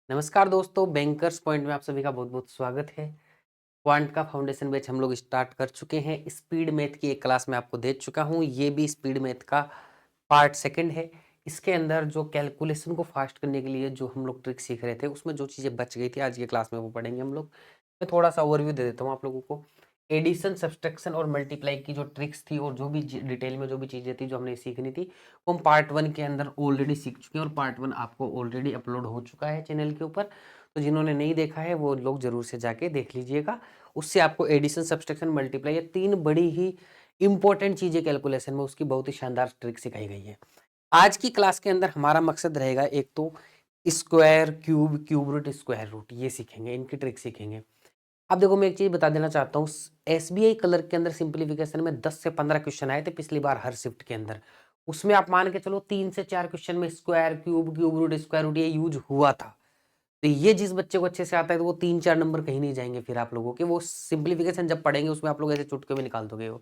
नमस्कार दोस्तों, bankers point में आप सभी का बहुत-बहुत स्वागत है। क्वांट का फाउंडेशन बैच हम लोग स्टार्ट कर चुके हैं। स्पीड मैथ की एक क्लास मैं आपको दे चुका हूँ। ये भी स्पीड मैथ का पार्ट सेकंड है। इसके अंदर जो कैलकुलेशन को फास्ट करने के लिए जो हम लोग ट्रिक सीख रहे थे, उसमें जो चीज़ें बच गई थी आज की क्लास में वो पढ़ेंगे हम लोग। मैं थोड़ा-सा ओवरव्यू दे देता हूँ आप लोगों को। एडिशन, सब्सट्रैक्शन और मल्टीप्लाई की जो ट्रिक्स थी और जो भी डिटेल में जो भी चीज़ें थी जो हमने सीखनी थी, वो हम पार्ट 1 के अंदर ऑलरेडी सीख चुके हैं और पार्ट 1 आपको ऑलरेडी अपलोड हो चुका है चैनल के ऊपर। तो जिन्होंने नहीं देखा है वो लोग ज़रूर से जाके देख लीजिएगा। उससे आपको एडिशन, सब्सट्रैक्शन, मल्टीप्लाई ये 3 बड़ी ही इंपॉर्टेंट चीज़ें कैलकुलेशन में उसकी बहुत ही शानदार ट्रिक सिखाई गई है। आज की क्लास के अंदर हमारा मकसद रहेगा एक तो square, cube, cube root, square root ये सीखेंगे, इनकी ट्रिक सीखेंगे। अब देखो मैं एक चीज़ बता देना चाहता हूँ, एसबीआई क्लर्क के अंदर सिंप्लीफिकेशन में 10 से 15 क्वेश्चन आए थे पिछली बार हर शिफ्ट के अंदर। उसमें आप मान के चलो 3 से 4 क्वेश्चन में square, cube, cube root, square root ये यूज़ हुआ था। तो ये जिस बच्चे को अच्छे से आता है तो वो 3-4 नंबर कहीं नहीं जाएँगे फिर आप लोगों के, वो सिंप्लीफिकेशन जब पढ़ेंगे उसमें आप लोग ऐसे चुटकियों में निकाल दोगे वो।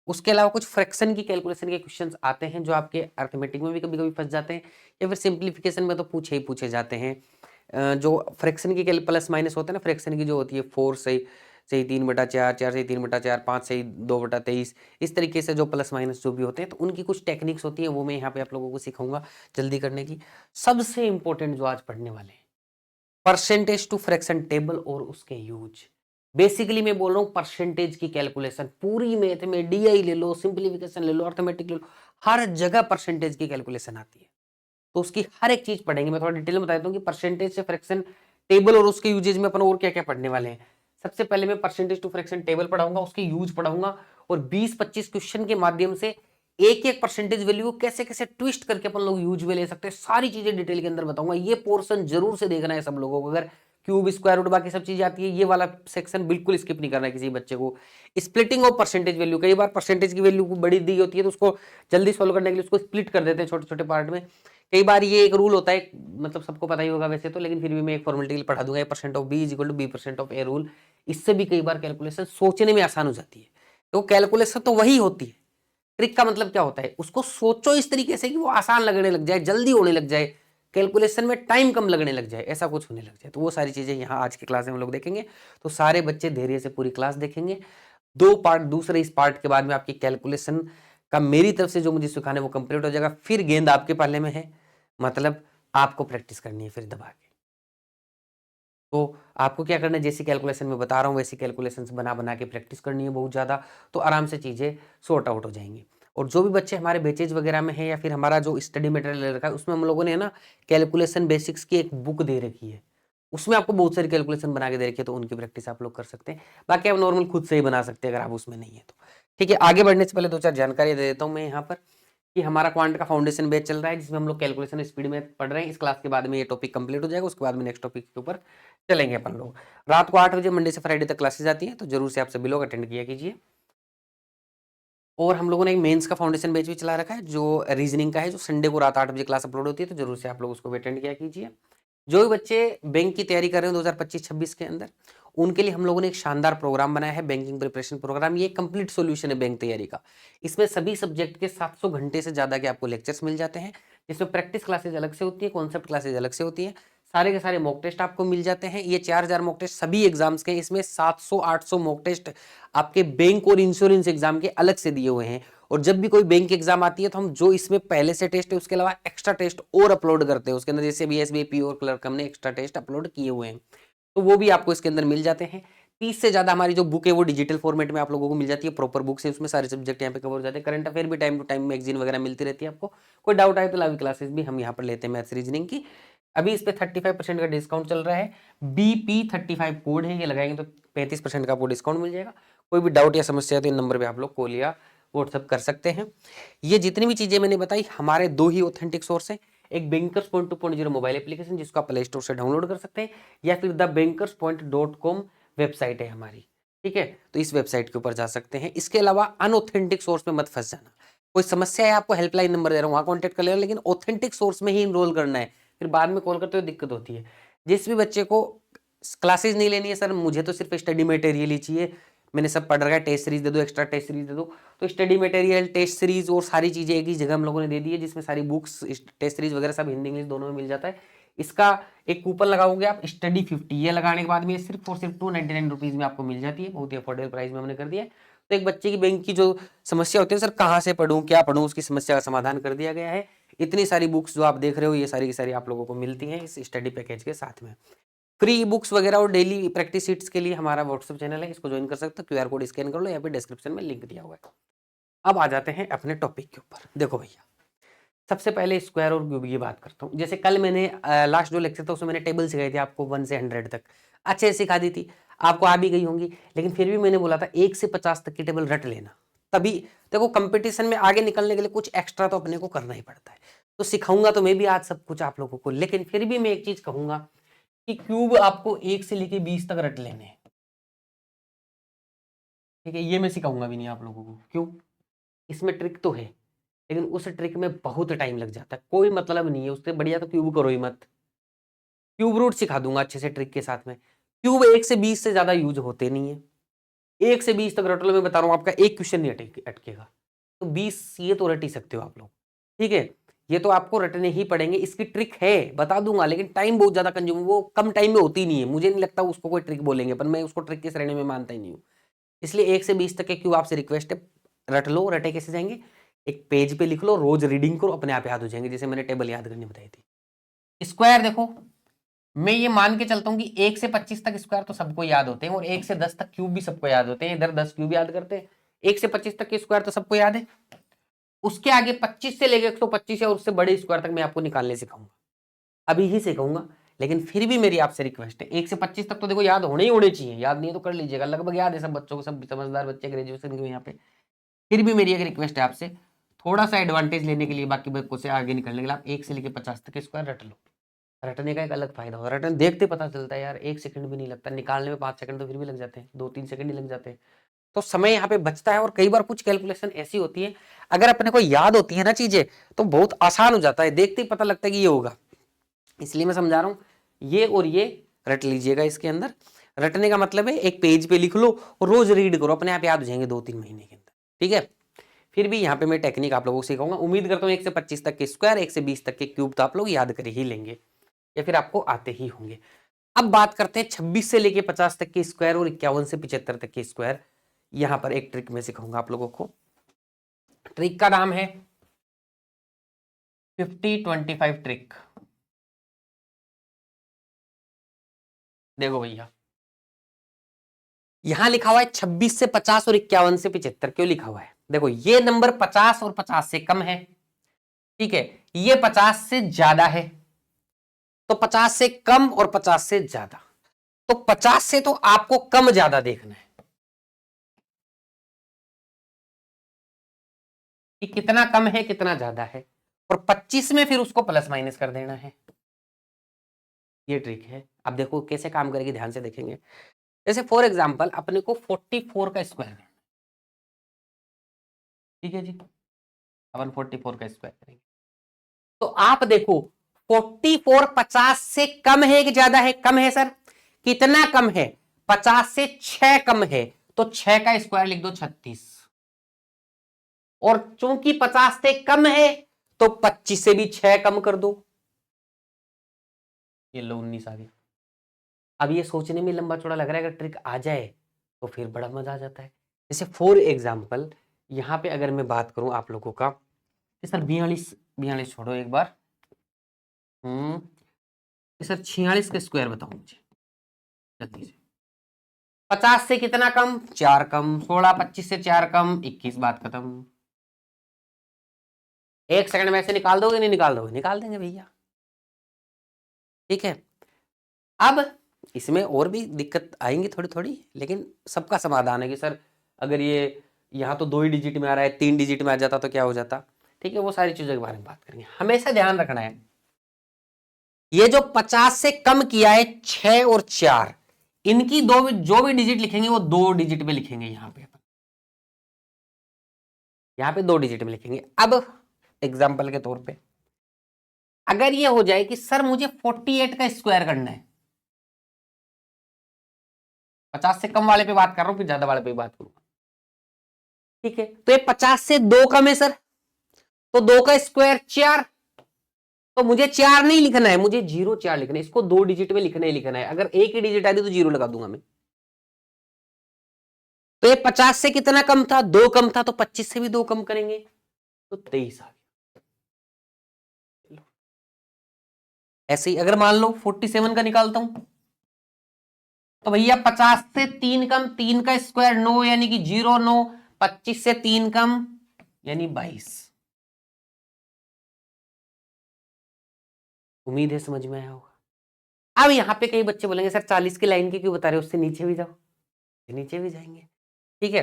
उसके अलावा कुछ फ्रैक्शन की कैलकुलेशन के क्वेश्चंस आते हैं जो आपके अरिथमेटिक में भी कभी-कभी फँस जाते हैं या फिर सिंप्लीफिकेशन में तो पूछे ही पूछे जाते हैं। जो फ्रैक्शन की कैल प्लस माइनस होता है ना, फ्रैक्शन की जो होती है 4 से 3/4, 4 से 3/4, 5 से 2/23 इस तरीके से जो प्लस माइनस जो भी होते हैं तो उनकी कुछ टेक्निक्स होती हैं वो मैं यहाँ पे आप लोगों को सिखाऊँगा जल्दी करने की। सबसे इम्पोर्टेंट जो आज पढ़ने वाले हैं, परसेंटेज टू फ्रैक्शन टेबल और उसके यूज। बेसिकली मैं बोल रहा हूँ परसेंटेज की कैलकुलेशन पूरी मैथ में डीआई ले लो, सिंप्लीफिकेशन ले लो, अर्थमेटिक ले लो, हर जगह परसेंटेज की कैलकुलेशन आती है। तो उसकी हर एक चीज पढ़ेंगे। मैं थोड़ा डिटेल में बता देता हूँ कि परसेंटेज से फ्रैक्शन टेबल और उसके यूजेज में अपन और क्या-क्या पढ़ने वाले हैं। सबसे पहले मैं परसेंटेज टू फ्रैक्शन टेबल पढ़ाऊंगा, उसके यूज पढ़ाऊंगा और 20-25 क्वेश्चन के माध्यम से एक-एक परसेंटेज वैल्यू को कैसे-कैसे ट्विस्ट करके अपन लोग यूज में ले सकते हैं, सारी चीजें डिटेल के अंदर बताऊंगा। ये पोर्शन जरूर से देखना है सब लोगों को। अगर क्यूब, स्क्वायर रूट बाकी सब चीजें आती है, ये वाला सेक्शन बिल्कुल स्किप नहीं करना है किसी बच्चे को। स्प्लिटिंग ऑफ परसेंटेज वैल्यू, कई बार परसेंटेज की वैल्यू बड़ी दी होती है तो उसको जल्दी सॉल्व करने के लिए उसको स्प्लिट कर देते हैं छोटे-छोटे पार्ट में। कई बार ये एक रूल होता है, मतलब सबको पता ही होगा वैसे तो, लेकिन फिर भी मैं एक फॉर्मेलिटी के लिए पढ़ा दूंगा, percent of b is equal to b percent of a rule. इससे भी कई बार कैलकुलेशन सोचने में आसान हो जाती है। तो कैलकुलेशन तो वही होती है, ट्रिक का मतलब क्या होता है, उसको सोचो इस तरीके से कि वो आसान लगने लग जाए, जल्दी होने लग जाए, कैलकुलेशन में टाइम कम लगने लग जाए, ऐसा कुछ होने लग जाए। तो वो सारी चीजें यहाँ आज की क्लास में हम लोग देखेंगे। तो सारे बच्चे धैर्य से पूरी क्लास देखेंगे। 2 पार्ट, दूसरे इस पार्ट के बाद में आपकी कैलकुलेशन का मेरी तरफ से जो मुझे सिखाना है वो कंप्लीट हो जाएगा। फिर गेंद आपके पाले में है, मतलब आपको प्रैक्टिस करनी है फिर दबा के। तो आपको क्या करना है, जैसी कैलकुलेशन मैं बता रहा हूँ वैसी कैलकुलेशंस बना-बना के प्रैक्टिस करनी है बहुत ज़्यादा, तो आराम से चीज़ें सॉर्ट आउट हो जाएँगी। और जो भी बच्चे हमारे बैचेज़ वगैरह में हैं या फिर हमारा जो स्टडी मटेरियल ले रखा है, उसमें हम लोगों ने ना कैलकुलेशन बेसिक्स की एक बुक दे रखी है। उसमें आपको बहुत सारी कैलकुलेशन बना के दे रखी है, तो उनकी प्रैक्टिस आप लोग कर सकते हैं। बाकी आप नॉर्मल खुद से ही बना सकते हैं अगर आप उसमें नहीं है तो। ठीक है, आगे बढ़ने से पहले 2-4 जानकारी दे देता हूँ मैं यहाँ पर कि हमारा क्वांट का फाउंडेशन बैच चल रहा है जिसमें हम लोग कैलकुलेशन स्पीड में पढ़ रहे हैं। इस क्लास के बाद में ये टॉपिक कंप्लीट हो जाएगा, उसके बाद में नेक्स्ट टॉपिक के ऊपर चलेंगे अपन लोग। रात को 8 बजे मंडे से फ्राइडे तक क्लासेस आती हैं, तो जरूर से आप सभी लोग अटेंड किया कीजिए। और हम लोगों ने एक मेंस का फाउंडेशन बैच भी चला रखा है जो रीजनिंग का है, जो संडे को रात 8 बजे क्लास अपलोड होती है, तो जरूर से आप लोग उसको भी अटेंड किया कीजिए। जो भी बच्चे बैंक की तैयारी कर रहे हैं 2025-26 के अंदर, उनके लिए हम लोगों ने एक शानदार प्रोग्राम बनाया है, बैंकिंग प्रिपरेशन प्रोग्राम। ये कंप्लीट सॉल्यूशन है बैंक तैयारी का। इसमें सभी सब्जेक्ट के 700 घंटे से ज़्यादा के आपको लेक्चर्स मिल जाते हैं, जिसमें प्रैक्टिस क्लासेज अलग से होती है, कॉन्सेप्ट क्लासेज अलग से होती हैं। सारे के सारे मॉक टेस्ट आपको मिल जाते हैं। ये 4000 मॉक टेस्ट सभी एग्जाम्स के, इसमें 700-800 मॉक टेस्ट आपके बैंक और इंश्योरेंस एग्जाम के अलग से दिए हुए हैं। और जब भी कोई बैंक एग्जाम आती है तो हम जो इसमें पहले से टेस्ट है उसके अलावा एक्स्ट्रा टेस्ट और अपलोड करते हैं उसके अंदर, जैसे बी एसबीआई पी और क्लर्क हमने एक्स्ट्रा टेस्ट अपलोड किए हुए हैं, तो वो भी आपको इसके अंदर मिल जाते हैं। 30 से ज्यादा हमारी जो बुक है वो डिजिटल फॉर्मेट में आप लोगों को मिल जाती है, प्रॉपर बुक से, उसमें सारे सब्जेक्ट यहाँ पे कवर हो जाते हैं। करंट अफेयर भी टाइम टू टाइम मैगजीन वगैरह मिलती रहती है आपको। कोई डाउट आए तो लाइव क्लासेस भी हम यहाँ पर लेते हैं मैथ्स रीजनिंग की। अभी इस पे 35% का डिस्काउंट चल रहा है। BP35 कोड है, ये लगाएंगे तो 35% का आपको डिस्काउंट मिल जाएगा। कोई भी डाउट या समस्या है तो इन नंबर पे आप लोग कॉल या व्हाट्सएप कर सकते हैं। ये जितनी भी चीजें मैंने बताई हमारे 2 ही ऑथेंटिक सोर्स हैं। एक बैंकर्स पॉइंट 2.0 मोबाइल एप्लीकेशन जिसको आप प्ले स्टोर से डाउनलोड कर सकते हैं, या फिर thebankerspont.com वेबसाइट है हमारी। ठीक है, तो इस वेबसाइट के ऊपर जा सकते हैं। इसके अलावा अनऑथेंटिक सोर्स में मत फंस जाना। कोई समस्या है आपको, हेल्पलाइन नंबर दे रहा हूँ, वहां कॉन्टेक्ट कर लेना, लेकिन ऑथेंटिक सोर्स में ही इनरोल करना है। फिर बाद में कॉल करते हुए दिक्कत होती है। जिस भी बच्चे को क्लासेज नहीं लेनी है, सर मुझे तो सिर्फ स्टडी मटेरियल ही चाहिए, मैंने सब पढ़ रखा है, टेस्ट सीरीज दे दो, एक्स्ट्रा टेस्ट सीरीज दे दो, तो स्टडी मटेरियल, टेस्ट सीरीज और सारी चीजें एक ही जगह हम लोगों ने दे दी है, जिसमें सारी बुक्स, टेस्ट सीरीज वगैरह सब हिंदी इंग्लिश दोनों में मिल जाता है। इसका एक कूपन लगाओगे आप स्टडी 50, ये लगाने के बाद में सिर्फ और सिर्फ 299 रुपीज में आपको मिल जाती है, बहुत ही अफोर्डेबल प्राइस में हमने कर दिया है। तो एक बच्चे की बैंक की जो समस्या होती है सर कहाँ से पढ़ूं क्या पढ़ूं, उसकी समस्या का समाधान कर दिया गया है। इतनी सारी बुक्स जो आप देख रहे हो ये सारी की सारी आप लोगों को मिलती हैं इस स्टडी पैकेज के साथ में। फ्री बुक्स वगैरह और डेली प्रैक्टिस शीट्स के लिए हमारा व्हाट्सएप चैनल है, इसको ज्वाइन कर सकते हो, QR कोड स्कैन कर लो, यहाँ पे डिस्क्रिप्शन में लिंक दिया हुआ है। अब आ जाते हैं अपने टॉपिक के ऊपर। देखो भैया, सबसे पहले स्क्वायर और क्यूब की बात करता हूँ। जैसे कल मैंने लास्ट जो लेक्चर था उसमें मैंने टेबल सिखाई थी आपको 1 से 100 तक, अच्छे से सिखा दी थी, आपको आ भी गई होंगी। लेकिन फिर भी मैंने बोला था 1 से 50 तक की टेबल रट लेना, तभी देखो कंपटीशन में आगे निकलने के लिए कुछ एक्स्ट्रा तो अपने को करना ही पड़ता है। तो सिखाऊंगा तो मैं भी आज सब कुछ आप लोगों को, लेकिन फिर भी मैं एक चीज कहूंगा कि क्यूब आपको 1 से लेके 20 तक रट लेने हैं, ठीक है। ये मैं सिखाऊंगा भी नहीं आप लोगों को, क्यों? इसमें ट्रिक तो है, लेकिन उस ट्रिक में बहुत टाइम लग जाता है, कोई मतलब नहीं है उससे बढ़िया तो क्यूब करो ही मत। क्यूब रूट सिखा दूंगा अच्छे से ट्रिक के साथ में। क्यूब 1 से 20 से ज्यादा यूज होते नहीं है, 1 से 20 तक रट लो, मैं बता रहा हूं आपका एक क्वेश्चन नहीं अटकेगा। तो 20 ये तो रट ही सकते हो आप लोग, ठीक है। ये तो आपको रटने ही पड़ेंगे, इसकी ट्रिक है बता दूंगा, लेकिन टाइम बहुत ज्यादा कंज्यूम, वो कम टाइम में होती नहीं है, मुझे नहीं लगता उसको कोई ट्रिक बोलेंगे, पर मैं उसको ट्रिक की श्रेणी में मानता ही नहीं हूँ। इसलिए 1 से 20 तक के क्यूब आपसे रिक्वेस्ट है, रट लो। रटे कैसे जाएंगे, एक पेज पे लिख लो, रोज रीडिंग करो, अपने आप याद हो जाएंगे, जैसे मैंने टेबल याद करनी बताई थी। स्क्वायर देखो, मैं ये मान के चलता हूं कि 1 से 25 तक स्क्वायर तो सबको याद होते हैं, और 1 से 10 तक क्यूब भी सबको याद होते हैं। इधर 10 क्यूब याद करते हैं, 1 से 25 तक के स्क्वायर तो सबको याद है। उसके आगे 25 से लेकर 125 या उससे बड़े स्क्वायर तक मैं आपको निकालने सिखाऊंगा, अभी ही सिखाऊंगा। लेकिन फिर भी मेरी आपसे रिक्वेस्ट है, 1 से 25 तक तो देखो याद होने ही होने चाहिए, याद नहीं है तो कर लीजिएगा, लगभग याद है सब बच्चों को, सब समझदार बच्चे ग्रेजुएशन के यहाँ पे। फिर भी मेरी एक रिक्वेस्ट है आपसे, थोड़ा सा एडवांटेज लेने के लिए, बाकी बच्चों से आगे निकलने के लिए, आप 1 से लेकर 50 तक के स्क्वायर रट लो। रटने का एक अलग फायदा होता है, रटने देखते पता चलता है यार, 1 सेकंड भी नहीं लगता, निकालने में 5 सेकंड तो फिर भी लग जाते हैं, 2-3 सेकंड ही लग जाते हैं, तो समय यहाँ पे बचता है। और कई बार कुछ कैलकुलेशन ऐसी होती है, अगर अपने को याद होती है ना चीजें, तो बहुत आसान हो जाता है, देखते ही पता लगता है कि ये होगा। इसलिए मैं समझा रहा हूँ, ये और ये रट लीजिएगा। इसके अंदर रटने का मतलब है एक पेज पे लिख लो और रोज रीड करो, अपने आप याद हो जाएंगे 2-3 महीने के अंदर, ठीक है। फिर भी यहाँ पे मैं टेक्निक आप लोगों को सिखाऊंगा, उम्मीद करता हूँ 1 से 25 तक के स्क्वायर, 1 से 20 तक के क्यूब तो आप लोग याद कर ही लेंगे, या फिर आपको आते ही होंगे। अब बात करते हैं 26 से लेके 50 तक के स्क्वायर और 51 से 75 तक के स्क्वायर। यहां पर एक ट्रिक मैं सिखाऊंगा आप लोगों को, ट्रिक का नाम है 50-25 ट्रिक। देखो भैया, यहां लिखा हुआ है 26 से 50 और 51 से 75, क्यों लिखा हुआ है? देखो ये नंबर 50 और 50 से कम है, ठीक है, ये 50 से ज्यादा है, तो 50 से कम और 50 से ज्यादा, तो 50 से तो आपको कम ज्यादा देखना है कि कितना कम है कितना ज्यादा है, और 25 में फिर उसको प्लस माइनस कर देना है। ये ट्रिक है। अब देखो कैसे काम करेगी, ध्यान से देखेंगे। जैसे फॉर एग्जांपल अपने को 44 का स्क्वायर करना है, ठीक है जी, अपन 44 का स्क्वायर करेंगे, तो आप देखो 44 50 से कम है कि ज्यादा है? कम है सर, कितना कम है? 50 से 6 कम है, तो 6 का स्क्वायर लिख दो 36, और चूंकि 50 से कम है तो 25 से भी 6 कम कर दो, ये लो 19 आ गया। अब ये सोचने में लंबा चौड़ा लग रहा है, अगर ट्रिक आ जाए तो फिर बड़ा मजा आ जाता है। जैसे फॉर एग्जाम्पल यहां पे अगर मैं बात करूं आप लोगों का, सर 42 छोड़ो एक बार, सर 46 का स्क्वायर बताओ मुझे जल्दी से। 50 से कितना कम? 4 कम, 16 25 से 4 कम 21, बात खत्म। एक सेकंड में ऐसे निकाल दोगे? नहीं निकाल दोगे? निकाल देंगे भैया, ठीक है। अब इसमें और भी दिक्कत आएंगी थोड़ी थोड़ी, लेकिन सबका समाधान है कि सर अगर ये यहाँ तो 2 ही डिजिट में आ रहा है, 3 डिजिट में आ जाता तो क्या हो जाता, ठीक है। वो सारी चीजों के बारे में बात करेंगे। हमेशा ध्यान रखना है, ये जो 50 से कम किया है 6 और 4, इनकी जो भी डिजिट लिखेंगे वो 2 डिजिट में लिखेंगे, यहाँ पे 2 डिजिट में लिखेंगे। अब एग्जाम्पल के तौर पे अगर ये हो जाए कि सर मुझे 48 का स्क्वायर करना है, 50 से कम वाले पे बात कर रहा हूं, फिर ज्यादा वाले पे बात करूंगा, ठीक है। तो ये 50 से 2 कम है सर, तो 2 का स्क्वायर 4, तो मुझे 4 नहीं लिखना है, मुझे 0 4 लिखना है, इसको 2 डिजिट में लिखना ही लिखना है। अगर एक ही डिजिट आती तो 0 लगा दूंगा मैं। तो ये 50 से कितना कम था, 2 कम था, तो 25 से भी 2 कम करेंगे तो 23 आ गया। ऐसे ही अगर मान लो 47 का निकालता हूं तो भैया 50 से 3 कम, 3 का स्क्वायर 9 यानी कि 0 9, 25 से 3 कम यानी 22। उम्मीद है समझ में आया होगा। अब यहां पे कई बच्चे बोलेंगे सर 40 की लाइन की क्यों बता रहे हो, उससे नीचे भी जाओ, नीचे भी जाएंगे, ठीक है।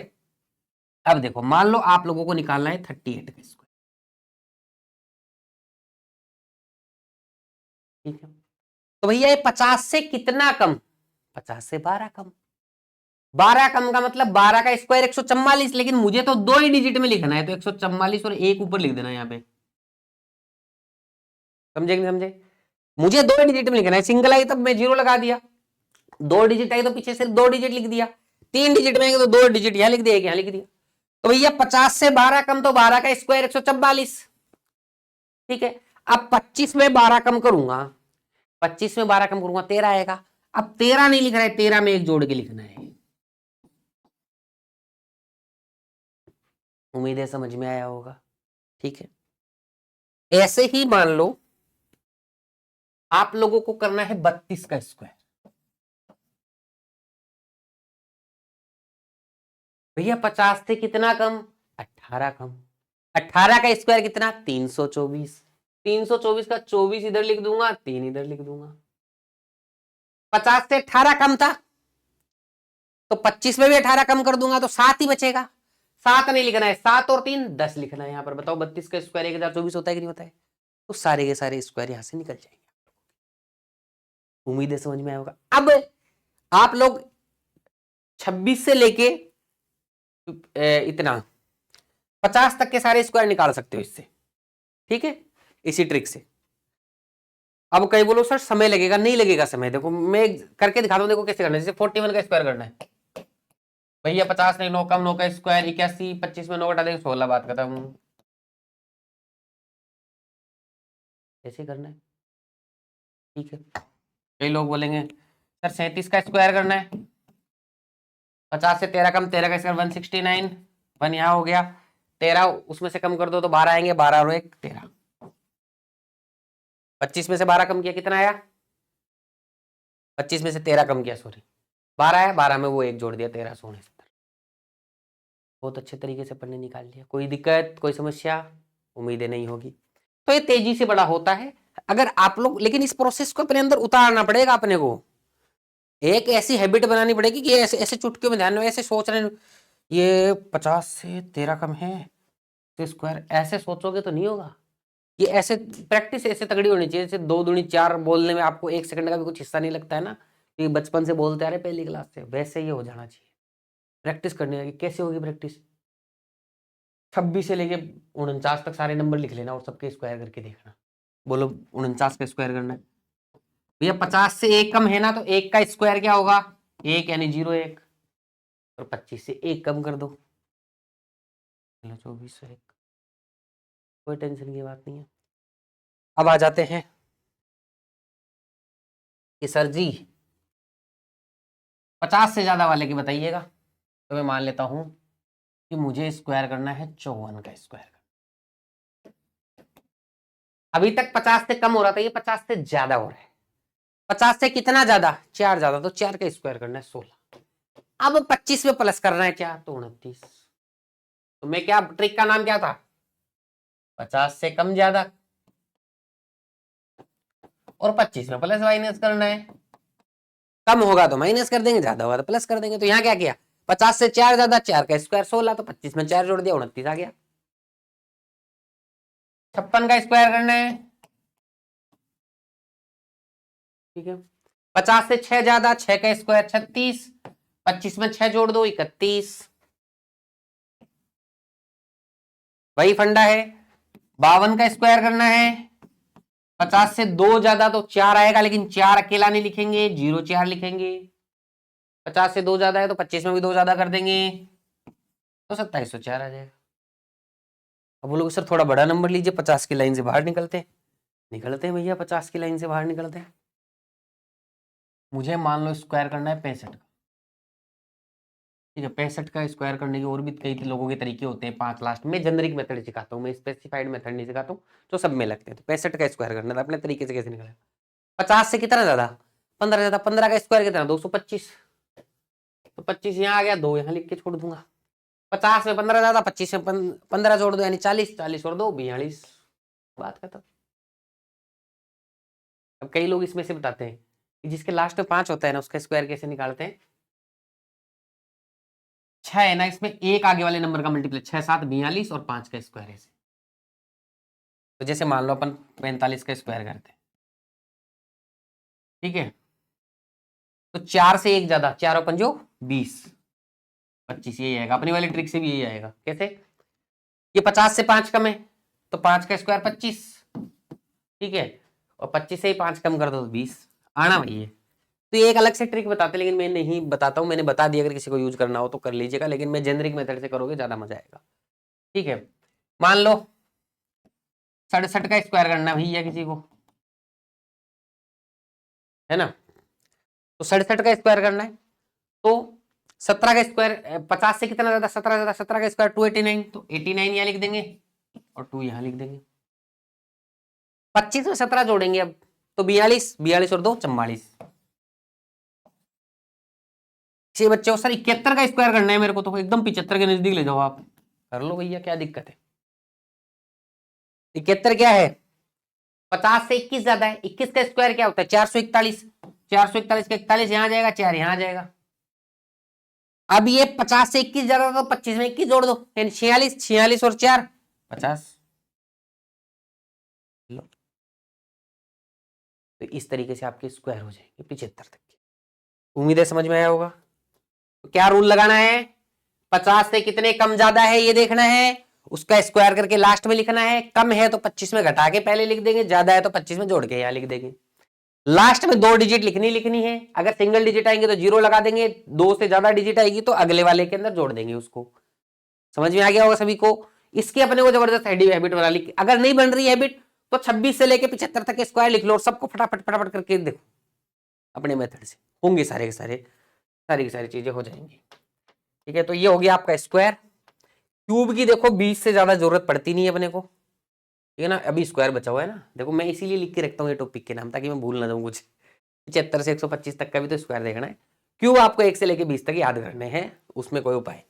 अब देखो मान लो आप लोगों को निकालना है 38 का स्क्वायर, ठीक है। तो भैया ये 50 से कितना कम, 50 से 12 कम, 12 कम का मतलब 12 का स्क्वायर 144, लेकिन मुझे तो 2 ही डिजिट में लिखना है, तो 144 और 1 ऊपर लिख देना यहाँ पे, समझे कि नहीं समझे। मुझे 2 डिजिट में लिखना है, सिंगल आई तब मैं 0 लगा दिया, 2 डिजिट आई तो पीछे सिर्फ 2 डिजिट लिख दिया, 3 डिजिट में आएंगे तो 2 डिजिट यहां लिख दिया, यहां लिख दिया। तो भैया 50 से 12 कम, तो 12 का स्क्वायर 144, ठीक है। अब 25 में 12 कम करूंगा, 25 में 12 कम करूंगा 13 आएगा। अब 13 नहीं लिख रहा है, 13 में 1 जोड़ के लिखना है। उम्मीद है समझ में आया होगा, ठीक है। ऐसे ही मान लो आप लोगों को करना है 32 का स्क्वायर, भैया 50 से कितना कम, 18 कम, 18 का स्क्वायर कितना 324, 324 का 24 इधर लिख दूंगा, 3 इधर लिख दूंगा। 50 से 18 कम था तो 25 में भी 18 कम कर दूंगा तो 7 ही बचेगा, 7 नहीं लिखना है, 7 और 3 10 लिखना है। यहां पर बताओ 32 का स्क्वायर 1024 होता है कि नहीं होता है, तो सारे के सारे स्क्वायर यहां से निकल जाएंगे। उम्मीद है समझ में आया होगा। अब आप लोग 26 से लेके इतना 50 तक के सारे स्क्वायर निकाल सकते हो इससे, ठीक है, इसी ट्रिक से। अब कई बोलो सर समय लगेगा, नहीं लगेगा समय, देखो मैं करके दिखाता हूं, देखो कैसे करना है। जैसे 41 का स्क्वायर करना है भैया, 50 नहीं 9 कम, 9 का स्क्वायर 81, 25 में 9 घटा देंगे 16, बात खत्म। ऐसे करना है, ठीक है। कई लोग बोलेंगे सर 37 का स्क्वायर करना है, 50 से 13 कम, 13 का स्क्वायर 169, 1 यहाँ हो गया, 13 उसमें से कम कर दो तो 12 आएंगे, 12 और 1 13, 25 में से 12 कम किया कितना आया, 25 में से 13 कम किया सॉरी 12 आया, 12 में वो 1 जोड़ दिया, 13 16 17। बहुत अच्छे तरीके से पढ़ने निकाल लिया। कोई दिक्कत कोई समस्या, उम्मीदें नहीं होगी। तो ये तेजी से बड़ा होता है अगर आप लोग, लेकिन इस प्रोसेस को अपने अंदर उतारना पड़ेगा अपने को, एक ऐसी हैबिट बनानी पड़ेगी कि ऐसे ऐसे चुटकियों में ध्यान में ऐसे सोच रहे हैं ये 50 से 13 कम है तो स्क्वायर, ऐसे सोचोगे तो नहीं होगा। ये ऐसे प्रैक्टिस ऐसे तगड़ी होनी चाहिए, जैसे 2 दूनी 4 बोलने में आपको 1 सेकंड का भी कुछ हिस्सा नहीं लगता है ना, ये बचपन से बोलते आ रहे पहली क्लास से, वैसे ही हो जाना चाहिए। प्रैक्टिस करनी है, कैसे होगी प्रैक्टिस, 26 से लेके 49 तक सारे नंबर लिख लेना और सबके स्क्वायर करके देखना। बोलो 49 का स्क्वायर करना है भैया, 50 से 1 कम है ना, तो 1 का स्क्वायर क्या होगा 1 यानी 0 1, और 25 से 1 कम कर दो, 24 से 1, कोई टेंशन की बात नहीं है। अब आ जाते हैं कि सर जी 50 से ज्यादा वाले की बताइएगा, तो मैं मान लेता हूं कि मुझे स्क्वायर करना है 54 का स्क्वायर। अभी तक 50 से कम हो रहा था, ये 50 से ज्यादा हो रहा है। 50 से कितना ज्यादा, 4 ज्यादा, तो 4 का स्क्वायर करना है 16। अब 25 में प्लस करना है 4 तो 29। तो मैं क्या, ट्रिक का नाम क्या था, 50 से कम ज्यादा और 25 में प्लस माइनस करना है। कम होगा तो माइनस कर देंगे, ज्यादा होगा तो प्लस कर देंगे। तो यहाँ क्या किया, 50 से 4 ज्यादा, 4 का स्क्वायर 16, तो 25 में 4 जोड़ दिया 29 आ गया। 56 का स्क्वायर करना है, ठीक है। 50 से 6 ज्यादा, 6 का स्क्वायर 36, 25 में 6 जोड़ दो 31, वही फंडा है। 52 का स्क्वायर करना है, 50 से 2 ज्यादा तो 4 आएगा, लेकिन 4 अकेला नहीं लिखेंगे, 0 4 लिखेंगे। 50 से 2 ज्यादा है तो 25 में भी 2 ज्यादा कर देंगे तो 2704 आ जाएगा। अब बोलोगे सर थोड़ा बड़ा नंबर लीजिए, 50 की लाइन से बाहर निकलते हैं, निकलते हैं भैया, 50 की लाइन से बाहर निकलते हैं। मुझे मान लो स्क्वायर करना है 65 का, ठीक है। 65 का स्क्वायर करने के और भी कई लोगों के तरीके होते हैं। 5 लास्ट में जेनरिक मेथड सिखाता हूँ मैं, स्पेसिफाइड मेथड नहीं सिखाता हूँ जो सब में लगते हैं। तो 65 का स्क्वायर करना था, अपने तरीके से कैसे निकलेगा? 50 से कितना ज्यादा? 15 ज्यादा। 15 का स्क्वायर कितना? 225। तो 25 यहाँ आ गया, 2 यहाँ लिख के छोड़ दूंगा। 50 में 15 ज्यादा, 25 में 15 जोड़ दो यानी 40, 40 और 2 42। बात खत्म। अब कई लोग इसमें से बताते हैं कि जिसके लास्ट में 5 होता है ना, उसका स्क्वायर कैसे निकालते हैं? 6 है ना, इसमें एक आगे वाले नंबर का मल्टीप्लाई, 6 7 42 और 5 का स्क्वायर है। तो जैसे मान लो अपन 45 का स्क्वायर करते हैं, ठीक है। तो 4 से 1 ज्यादा, 4 और 5 20, 25 यही आएगा। अपनी वाली ट्रिक से भी यही आएगा। कैसे? ये 50 से 5 कम है तो 5 का स्क्वायर 25, ठीक है। और 25 से ही 5 कम कर दो तो 20 आना भाई है। तो ये एक अलग से ट्रिक बताते, लेकिन मैं नहीं बताता हूँ, मैंने बता दिया। अगर किसी को यूज करना हो तो कर लीजिएगा, लेकिन मैं जेनरिक मेथड से करोगे ज्यादा मजा आएगा, ठीक है। मान लो 67 का स्क्वायर करना है भैया किसी को, है ना। तो 67 का स्क्वायर करना है तो 17 का स्क्वायर, 50 से कितना ज्यादा? 17 ज्यादा। 17 का स्क्वायर 289, तो 89 यहाँ लिख देंगे और 2 यहाँ लिख देंगे। 25 में 17 जोड़ेंगे अब तो 42, 42 और 2 44। छह बच्चे सर 71 का स्क्वायर करना है मेरे को, तो एकदम 75 के नजदीक ले जाओ आप, कर लो भैया, क्या दिक्कत है। 71 क्या है? 50 से 21 ज्यादा है। 21 का स्क्वायर क्या होता है? 441। 441 का 41 यहां जाएगा, 4 यहां जाएगा। अब ये 50 से 21 ज्यादा तो 25 में 21 जोड़ दो यानी 46। 46 और 4 50। लो, तो इस तरीके से आपके स्क्वायर हो जाएंगे 75 तक के। उम्मीद है समझ में आया होगा। तो क्या रूल लगाना है? 50 से कितने कम ज्यादा है ये देखना है, उसका स्क्वायर करके लास्ट में लिखना है। कम है तो 25 में घटा के पहले लिख देंगे, ज्यादा है तो 25 में जोड़ के यहां लिख देंगे। लास्ट में 2 डिजिट लिखनी है। अगर सिंगल डिजिट आएंगे तो 0 लगा देंगे, 2 से ज्यादा डिजिट आएगी तो अगले वाले के अंदर जोड़ देंगे उसको। समझ में आ गया होगा सभी को। इसकी अपने को जबरदस्त हैबिट बना ली। अगर नहीं बन रही हैबिट तो 26 से लेके 75 तक के स्क्वायर लिख लो और सबको फटाफट फटाफट करके देखो, अपने मेथड से होंगे सारे के सारे, सारी की सारी चीजें हो जाएंगी, ठीक है। तो ये हो गया आपका स्क्वायर। क्यूब की देखो 20 से ज्यादा जरूरत पड़ती नहीं है अपने को, ठीक है ना। अभी स्क्वायर बचा हुआ है ना, देखो मैं इसीलिए लिख के रखता हूँ ये टॉपिक के नाम, ताकि मैं भूल ना जाऊँ कुछ। 75 से 125 तक का भी तो स्क्वायर देखना है। क्यूब आपको 1 से लेके 20 तक याद करने हैं, उसमें कोई उपाय नहीं।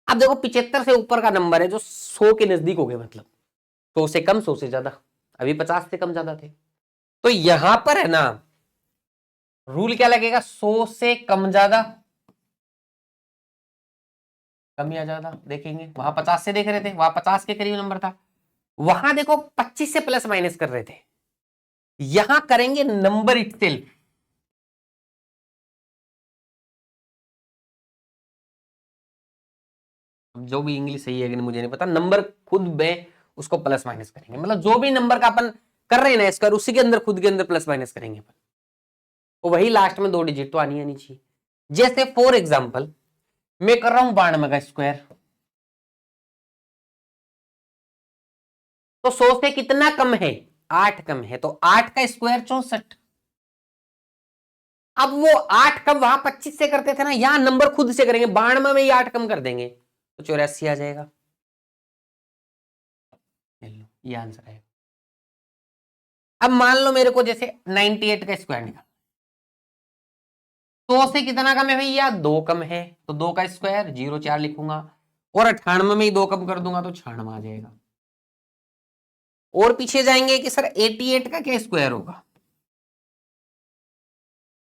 अब देखो 75 से ऊपर का नंबर है जो 100 के नजदीक हो गए, मतलब 100 से कम, 100 से ज्यादा। अभी 50 से कम ज्यादा थे, तो यहां पर है ना रूल क्या लगेगा? 100 से कम ज्यादा, कम या ज्यादा देखेंगे। वहां 50 से देख रहे थे, वहां 50 के करीब नंबर था। वहां देखो 25 से प्लस माइनस कर रहे थे, यहां करेंगे नंबर इटसेल्फ। जो भी इंग्लिश सही है कि नहीं मुझे नहीं पता, नंबर खुद में उसको प्लस माइनस करेंगे। मतलब जो भी नंबर का अपन कर रहे हैं ना स्क्वायर, उसी के अंदर खुद के अंदर प्लस माइनस करेंगे अपन, तो वही लास्ट में 2 डिजिट तो आनी चाहिए। जैसे फॉर एग्जाम्पल मैं कर रहा हूं 92 का स्क्वायर, तो 100 से कितना कम है? 8 कम है, तो 8 का स्क्वायर 64। अब वो 8 कम वहां 25 से करते थे ना, यहां नंबर खुद से करेंगे, 92 में ही 8 कम कर देंगे तो 84 आ जाएगा। ये आंसर है। अब मान लो मेरे को जैसे 98 का स्क्वायर निकाल, 100 से कितना कम है भैया? 2 कम है, तो 2 का स्क्वायर 0 4 लिखूंगा, और 98 में ही 2 कम कर दूंगा तो 96 आ जाएगा। और पीछे जाएंगे कि सर 88 का क्या स्क्वायर होगा?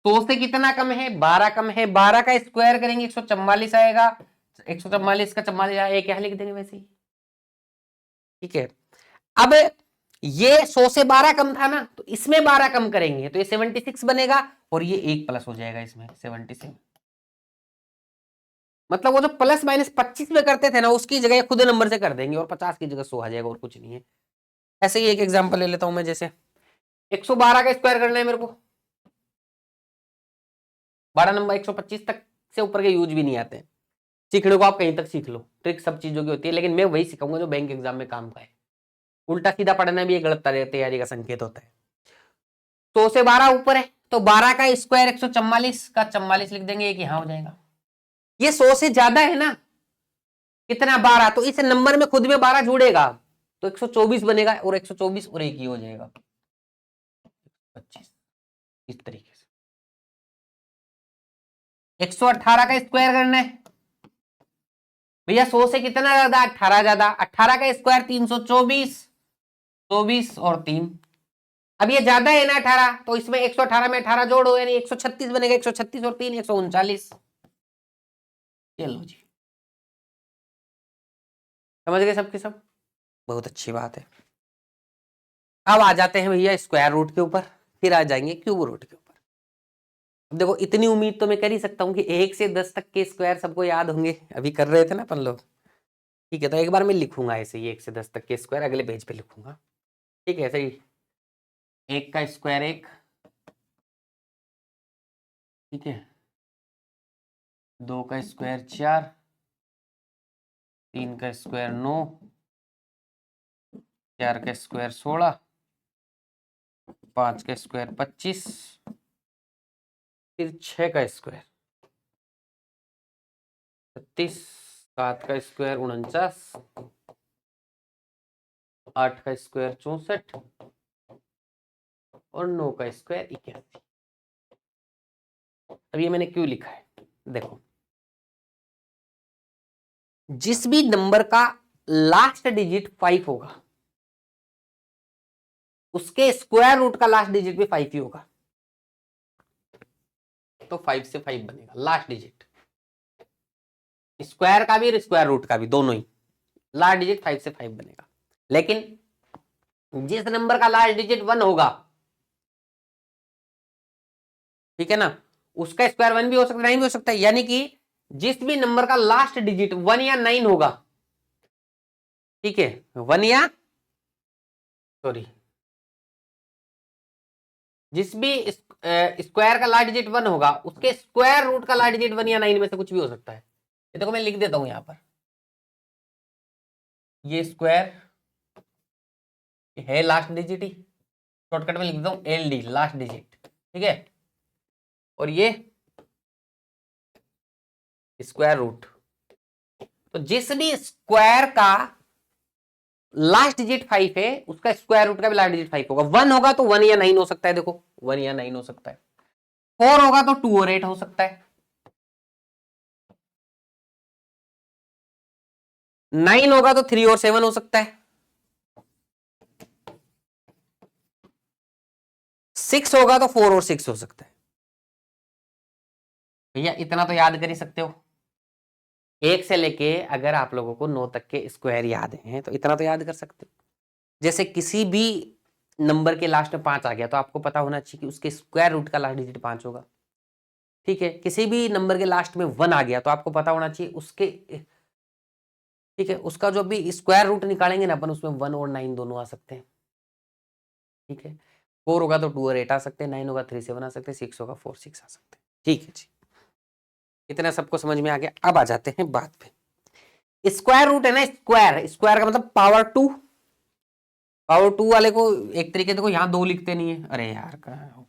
100 से कितना कम है? 12 कम है, 12 का स्क्वायर करेंगे 144 आएगा। 144 का 44 एक यहां लिख देंगे वैसे ही, ठीक है। अब ये 100 से 12 कम था ना, तो इसमें 12 कम करेंगे तो ये 76 बनेगा, और ये 1 प्लस हो जाएगा इसमें 77। मतलब वो जो प्लस माइनस 25 में करते थे ना, उसकी जगह खुद नंबर से कर देंगे और 50 की जगह 100 आ जाएगा, और कुछ नहीं है। ऐसे ही एक एग्जांपल ले लेता हूं मैं, जैसे 112 का स्क्वायर करना है मेरे को। 12 नंबर 125 तक से ऊपर के यूज भी नहीं आते हैं, सीखने को आप कहीं तक सीख लो, ट्रिक सब चीजों की होती है, लेकिन मैं वही सिखाऊंगा जो बैंक एग्जाम में काम का है। उल्टा सीधा पढ़ना भी एक गलत तैयारी का संकेत होता है। 100 से 12 ऊपर है तो 12 का स्क्वायर 144 का 44 लिख देंगे, एक यहां हो जाएगा। ये 100 से ज्यादा है ना, कितना 12, तो इस नंबर में खुद में 12 जुड़ेगा तो 124 बनेगा, और 124 और एक ही हो जाएगा 25। इस तरीके से 118 का स्क्वायर करना है भैया, 100 से कितना ज्यादा, 18 ज्यादा। 18 का स्क्वायर 324, 24 और 3। अब ये ज्यादा है ना 18, तो इसमें 118 में 18 जोड़ो यानी 136 बनेगा, 136 और 3 139। चलो जी, समझ गए सबके सब, बहुत अच्छी बात है। अब आ जाते हैं भैया स्क्वायर रूट के ऊपर, फिर आ जाएंगे क्यूब रूट के ऊपर। अब देखो इतनी उम्मीद तो मैं कर ही सकता हूं कि 1 से 10 तक के स्क्वायर सबको याद होंगे, अभी कर रहे थे ना अपन लोग। ठीक है, तो एक बार मैं लिखूंगा ऐसे ही 1 से 10 तक के स्क्वायर अगले पेज पे लिखूंगा। ठीक है, ऐसे ही 1 का स्क्वायर 1, ठीक है, 2 का स्क्वायर 4, 3 का स्क्वायर 9, 4 का स्क्वायर 16, 5 का स्क्वायर 25, फिर 6 का स्क्वायर 36, 7 का स्क्वायर 49, 8 का स्क्वायर 64 और 9 का स्क्वायर 81। अब ये मैंने क्यों लिखा है, देखो जिस भी नंबर का लास्ट डिजिट 5 होगा उसके स्क्वायर रूट का लास्ट डिजिट भी 5 ही होगा, तो 5 से 5 बनेगा लास्ट डिजिट, स्क्वायर का भी और स्क्वायर रूट का भी, दोनों ही लास्ट डिजिट 5 से 5 बनेगा। लेकिन जिस नंबर का लास्ट डिजिट 1 होगा, ठीक है ना, उसका स्क्वायर 1 भी हो सकता है, 9 भी हो सकता है, यानी कि जिस भी नंबर का लास्ट डिजिट 1 या 9 होगा, ठीक है, 1 या सॉरी जिस भी स्क्वायर का लास्ट डिजिट 1 होगा उसके स्क्वायर रूट का लास्ट डिजिट 1 या 9 में से कुछ भी हो सकता है। ये देखो मैं लिख देता हूं यहां पर, ये स्क्वायर है लास्ट डिजिट ही, शॉर्टकट में लिख देता हूं LD लास्ट डिजिट, ठीक है, और ये स्क्वायर रूट, तो जिस भी स्क्वायर का लास्ट डिजिट 5 है उसका स्क्वायर रूट का भी लास्ट डिजिट 5 होगा। 1 होगा तो 1 या 9 हो सकता है, देखो 1 या 9 हो सकता है, 4 होगा तो 2 और 8 हो सकता है, 9 होगा तो 3 और 7 हो सकता है, 6 होगा तो 4 और 6 हो सकता है। भैया इतना तो याद कर ही सकते हो, 1 से लेके अगर आप लोगों को 9 तक के स्क्वायर याद हैं तो इतना तो याद कर सकते हो। जैसे किसी भी नंबर के लास्ट में 5 आ गया तो आपको पता होना चाहिए कि उसके स्क्वायर रूट का लास्ट डिजिट 5 होगा। ठीक है, किसी भी नंबर के लास्ट में 1 आ गया तो आपको पता होना चाहिए उसके, ठीक है, उसका जो भी स्क्वायर रूट निकालेंगे ना अपन, उसमें 1 और 9 दोनों आ सकते हैं। ठीक है, 4 होगा तो 2 और 8 आ सकते हैं, 9 होगा 3 7 आ सकते हैं, 6 होगा 4 6 आ सकते हैं। ठीक है जी, इतना सबको समझ में आ गया। अब आ जाते हैं बात पे, स्क्वायर रूट है ना, स्क्वायर, स्क्वायर का मतलब पावर 2, पावर 2 वाले को एक तरीके देखो यहाँ 2 लिखते नहीं है, अरे यार कहाँ,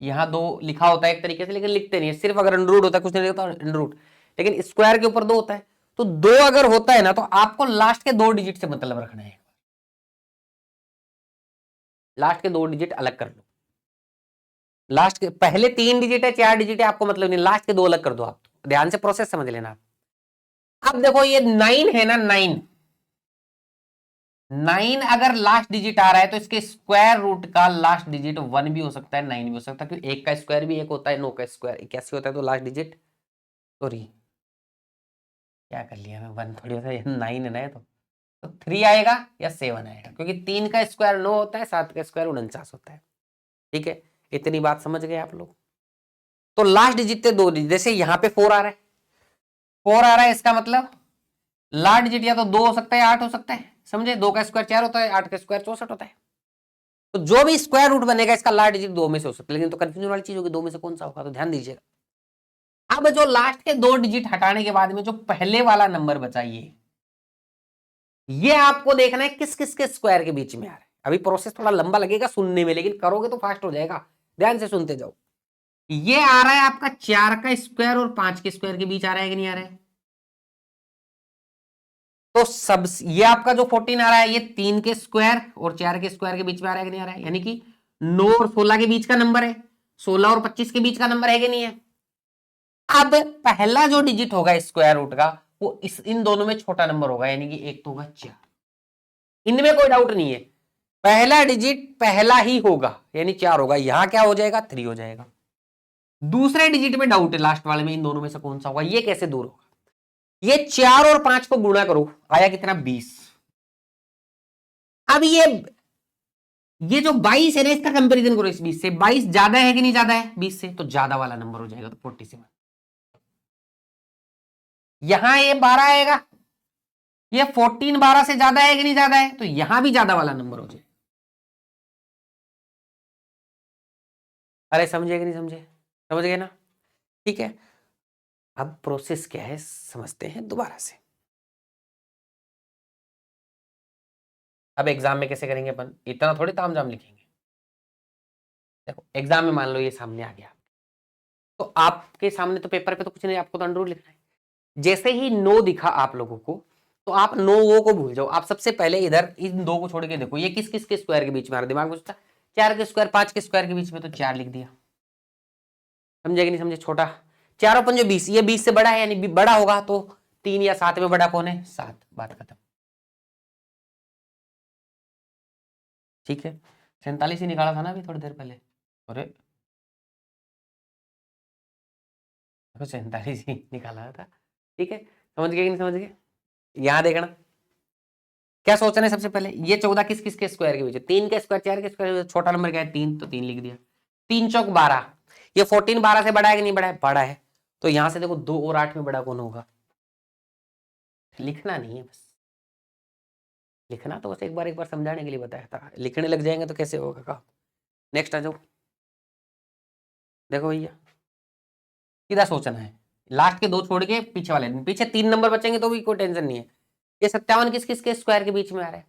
यहाँ 2 लिखा होता है एक तरीके से लेकिन लिखते नहीं है, सिर्फ अगर अंडर रूट होता है कुछ नहीं लिखता अंडर रूट, लेकिन स्क्वायर के ऊपर 2 होता है, तो 2 अगर होता है ना तो आपको लास्ट के 2 डिजिट से मतलब रखना है, लास्ट के 2 डिजिट अलग कर लो, लास्ट के पहले 3 डिजिट है 4 डिजिट है आपको मतलब नहीं, लास्ट के 2 अलग कर दो आप, ध्यान से प्रोसेस समझ लेना। अब देखो ये 9 है ना, 9 अगर लास्ट डिजिट आ रहा है तो इसके स्क्वायर रूट का लास्ट डिजिट 1 भी हो सकता है 9 भी हो सकता है, क्योंकि 1 का स्क्वायर भी 1 होता है, 9 का स्क्वायर 81 होता है, तो लास्ट डिजिट, सॉरी क्या कर लिया मैं, 1 थोड़ी होता है, 9 है ना, तो 3 आएगा या 7 आएगा, क्योंकि 3 का स्क्वायर 9 होता है, 7 का स्क्वायर 49 होता है। ठीक है, इतनी बात समझ गए आप लोग। तो लास्ट डिजिट थे 2 डिजिट, जैसे यहाँ पे 4 आ रहा है, 4 आ रहा है, इसका मतलब लास्ट डिजिट या तो 2 हो सकता है 8 हो सकता है, समझे, 2 का स्क्वायर 4 होता है, 8 का स्क्वायर 64 होता है, तो जो भी स्क्वायर रूट बनेगा इसका लास्ट डिजिट 2 में से हो सकता है, लेकिन तो कंफ्यूजन वाली चीज होगी 2 में से कौन सा होगा, तो ध्यान दीजिएगा। अब जो लास्ट के 2 डिजिट हटाने के बाद में जो पहले वाला नंबर बचा, ये आपको देखना है किस किस के स्क्वायर के बीच में आ रहा है। अभी प्रोसेस थोड़ा लंबा लगेगा सुनने में, लेकिन करोगे तो फास्ट हो जाएगा। ध्यान से सुनते जाओ। ये आ रहा है आपका 4 का स्क्वायर और 5 के स्क्वायर के बीच आ रहा है कि नहीं आ रहा है? तो सब ये आपका जो 14 आ रहा है ये 3 के स्क्वायर और 4 के स्क्वायर के बीच में आ रहा है कि नहीं आ रहा है? यानी कि 9 और 16 के बीच का नंबर है, 16 और 25 के बीच का नंबर है कि नहीं है? अब पहला जो डिजिट होगा स्क्वायर रूट का वो इन दोनों में छोटा नंबर होगा, यानी कि एक तो होगा 4। इनमें कोई डाउट नहीं है, पहला डिजिट पहला ही होगा यानी 4 होगा। यहां क्या हो जाएगा? 3 हो जाएगा। दूसरे डिजिट में डाउट है लास्ट वाले में, इन दोनों में से कौन सा होगा? ये कैसे दूर होगा? ये 4 और 5 को गुणा करो, आया कितना? 20। अब ये जो 22 है ना, इसका कंपैरिजन करो इस 20 से। 22 ज्यादा है कि नहीं ज्यादा है 20 से? तो ज्यादा वाला नंबर हो जाएगा, तो 47। यहां ये 12 आएगा, ये 14 12 से ज्यादा है कि नहीं ज्यादा है? तो यहां भी ज्यादा वाला नंबर हो जाएगा। अरे समझे कि नहीं समझे? समझ गए ना? ठीक है, अब प्रोसेस क्या है समझते हैं दोबारा से। अब एग्जाम में कैसे करेंगे अपन? इतना थोड़ी तामझाम लिखेंगे। देखो एग्जाम में मान लो ये सामने आ गया, तो आपके सामने तो पेपर पे तो कुछ नहीं, आपको तो अंडर लिखना है। जैसे ही नो दिखा आप लोगों को, तो आप नो वो को भूल जाओ। आप सबसे पहले इधर इन दो को छोड़ के देखो, ये किस किस के स्क्वायर के बीच में आ रहा है। दिमाग में सोचता 4 के स्क्वायर 5 के स्क्वायर के बीच में, तो 4 लिख दिया। समझे कि नहीं समझे? छोटा 4 और 5 20, ये 20 से बड़ा है यानी बड़ा होगा, तो 3 या 7 में बड़ा कौन है? 7। बात खत्म। ठीक है, 47 ही निकाला था ना अभी थोड़ी देर पहले। अरे 47 ही निकाला था। ठीक है, समझ गए कि नहीं समझ गए? यहां देखना क्या सोचना है सबसे पहले। ये 14 किस किस के स्क्वायर के बीच है? 3 के स्क्वायर 4 के स्क्वायर, छोटा नंबर क्या है? 3, तो 3 लिख दिया। 3 चौक 12। ये 14 12 से बड़ा है कि नहीं बड़ा है? बड़ा है। तो यहां से देखो 2 और 8 में बड़ा कौन होगा? लिखना नहीं है, बस लिखना तो बस एक बार समझाने के लिए बताया था। लिखने लग जाएंगे तो कैसे होगा काम। नेक्स्ट आ जाओ। देखो भैया सीधा सोचना है, लास्ट के 2 छोड़ के पीछे वाले, पीछे 3 नंबर बचेंगे तो भी कोई टेंशन नहीं है। ये 57 किस किस के स्क्वायर के बीच में आ रहा है?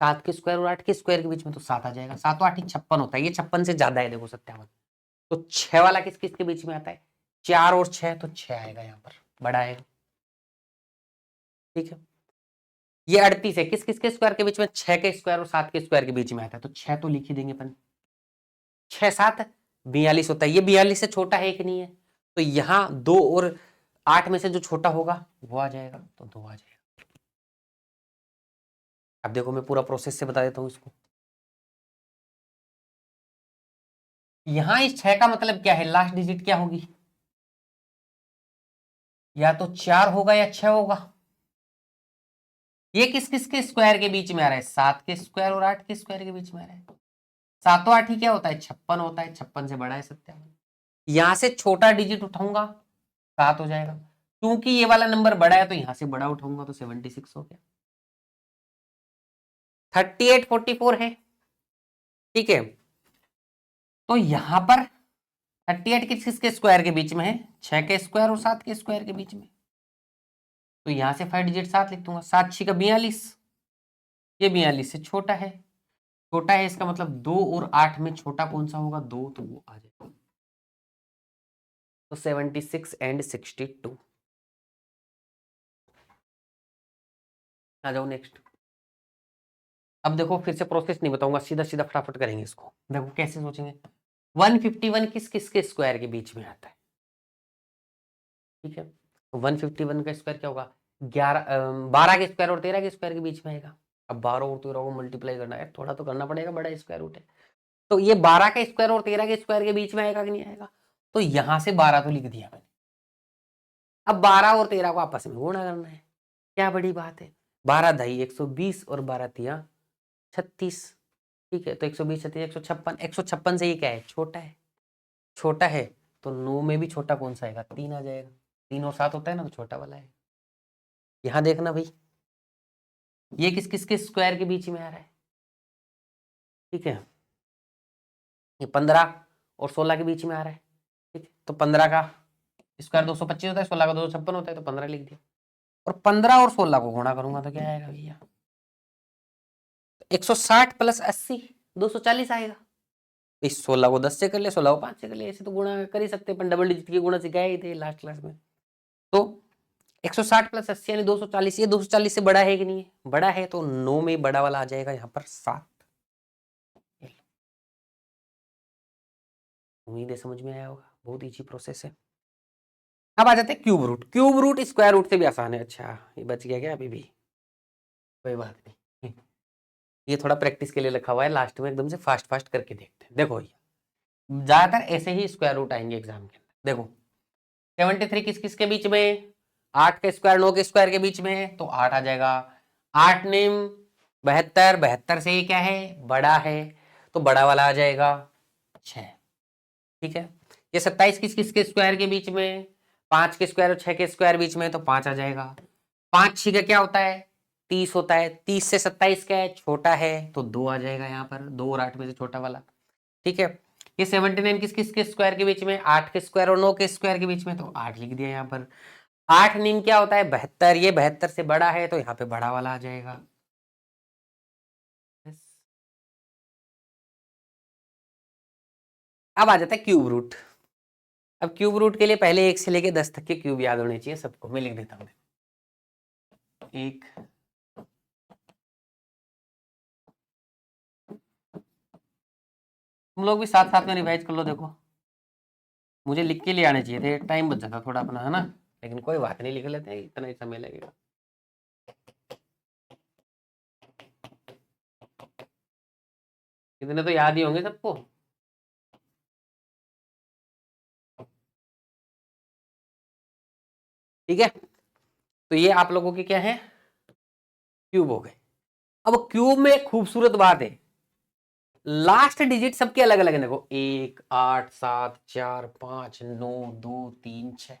7 के स्क्वायर और 8 के स्क्वायर के बीच में, तो 7 आ जाएगा। 7 और 8 ही 56 होता है, ये 56 से ज्यादा है। देखो 57, तो 6 वाला किस किस के बीच में आता है? 4 और 6, तो 6 आएगा यहाँ पर, बड़ा आएगा। ठीक है, ये 38 है, किस किस के स्क्वायर के बीच में? 6 के स्क्वायर और 7 के स्क्वायर के बीच में आता है, तो 6 तो लिख ही देंगे अपन। 6 7 42 होता है। ये 42 से छोटा है कि नहीं है? तो यहाँ 2 और 8 में से जो छोटा होगा वो आ जाएगा, तो 2 आ जाएगा। अब देखो मैं पूरा प्रोसेस से बता देता हूँ इसको। यहां इस 6 का मतलब क्या है? लास्ट डिजिट क्या होगी? या तो 4 होगा या 6 होगा। ये किस किस के स्क्वायर के बीच में आ रहा है? 7 के स्क्वायर और 8 के स्क्वायर के बीच में आ रहा है। 7 और 8 ही क्या होता है? 56 होता है। 56 से बड़ा है 57। यहां से छोटा डिजिट उठाऊंगा 7 हो जाएगा, क्योंकि ये वाला नंबर बड़ा है तो यहां से बड़ा उठाऊंगा तो 76 हो गया। 38 44 है। ठीक है, तो यहां पर 38 किस किस के स्क्वायर के बीच में है? 6 के स्क्वायर और 7 के स्क्वायर के बीच में। तो यहां से 5 डिजिट 7 लिख दूंगा। 7 6 का 42, ये 42 से छोटा है। छोटा है इसका मतलब 2 और 8 में छोटा कौन सा होगा? 2, तो वो आ जाएगा। तो 76 एंड 62 आ जाओ। नेक्स्ट। अब देखो फिर से प्रोसेस नहीं बताऊंगा, सीधा सीधा फटाफट करेंगे इसको। देखो कैसे सोचेंगे। 151 किस किस के स्क्वायर के बीच में आता है? ठीक है, तो 151 का स्क्वायर क्या होगा? 12 के स्क्वायर और 13 के स्क्वायर के बीच में आएगा। अब 12 और 13 को मल्टीप्लाई करना है, थोड़ा तो करना पड़ेगा, बड़ा स्क्वायर रूट है। तो ये 12 का स्क्वायर और 13 के स्क्वायर के बीच में आएगा कि नहीं आएगा? तो यहां से 12 तो लिख दिया मैंने। अब 12 और 13 को आपस में गुणा करना है, क्या बड़ी बात है। 12 दही 120 और 12 तिया 36। ठीक है, तो 120 36 156। 156 से ये क्या है? छोटा है। छोटा है तो 9 में भी छोटा कौन सा आएगा? 3 आ जाएगा। 3 और 7 होता है ना, तो छोटा वाला है। यहां देखना भाई, ये किस किस के स्क्वायर के बीच में आ रहा है? ठीक है, ये 15 और 16 के बीच में आ रहा है। ठीक है, तो 15 का स्क्वायर 225 होता है, 16 का 256 होता है, तो 15 लिख दिया। और 15 और 16 को गुणा करूंगा तो क्या आएगा भैया? 160 प्लस 80 240 आएगा। इस 16 को 10 से कर ले, 16 को 5 से कर ले, ऐसे तो गुणा कर ही सकते हैं, अपन डबल डिजिट की गुणा सिखाए ही थे लास्ट क्लास में। तो 160 प्लस 80 यानी 240, ये 240 से बड़ा है कि नहीं है? बड़ा है, तो 9 में बड़ा वाला आ जाएगा यहाँ पर 7। उम्मीद है समझ में आया होगा, बहुत इजी प्रोसेस है। अब आ जाते हैं cube root. Cube root square root से भी आसान है। अच्छा ये बच गया क्या? अभी भी कोई बात नहीं, ये थोड़ा प्रैक्टिस के लिए रखा हुआ है, लास्ट में एकदम से फास्ट फास्ट करके देखते हैं। देखो ये ज्यादातर ऐसे ही स्क्वायर रूट आएंगे एग्जाम के अंदर। देखो 73 किस किस के बीच में? 8 के स्क्वायर 9 के स्क्वायर के बीच में है, तो 8 आ जाएगा। 8 निम 72, 72 से ये क्या है? बड़ा है, तो बड़ा वाला आ जाएगा 6। ठीक है। ये 27 किस किस के स्क्वायर के बीच में? 5 के स्क्वायर और 6 के स्क्वायर बीच में, तो 5 आ जाएगा। 5 6 का क्या होता है? 30 होता है। 30 से 27 क्या है? छोटा है, तो 2 आ जाएगा यहाँ पर, 2 और 8 में से छोटा वाला। ठीक है। ये 79 किस किस के स्क्वायर के बीच में? 8 के स्क्वायर और 9 के स्क्वायर के बीच में, तो 8 लिख दिया यहाँ पर। 8 निम क्या होता है? 72, ये 72 से बड़ा है, तो यहाँ पे बड़ा वाला आ जाएगा। अब आ जाता है क्यूब रूट। अब क्यूब रूट के लिए पहले 1 से लेके 10 तक के क्यूब याद होने चाहिए सबको, मैं लिख देता हूँ। 1 तुम लोग भी साथ साथ में रिवाइज कर लो। देखो मुझे लिख के ले आने चाहिए थे, टाइम बच जाता थोड़ा अपना, है ना? लेकिन कोई बात नहीं, लिख लेते हैं, इतना ही समय लगेगा। इतने तो याद ही होंगे सबको। ठीक है, तो ये आप लोगों के क्या है? क्यूब हो गए। अब क्यूब में एक खूबसूरत बात है, लास्ट डिजिट सबके अलग अलग है। देखो 1 8 7 4 5 9 2 3 6,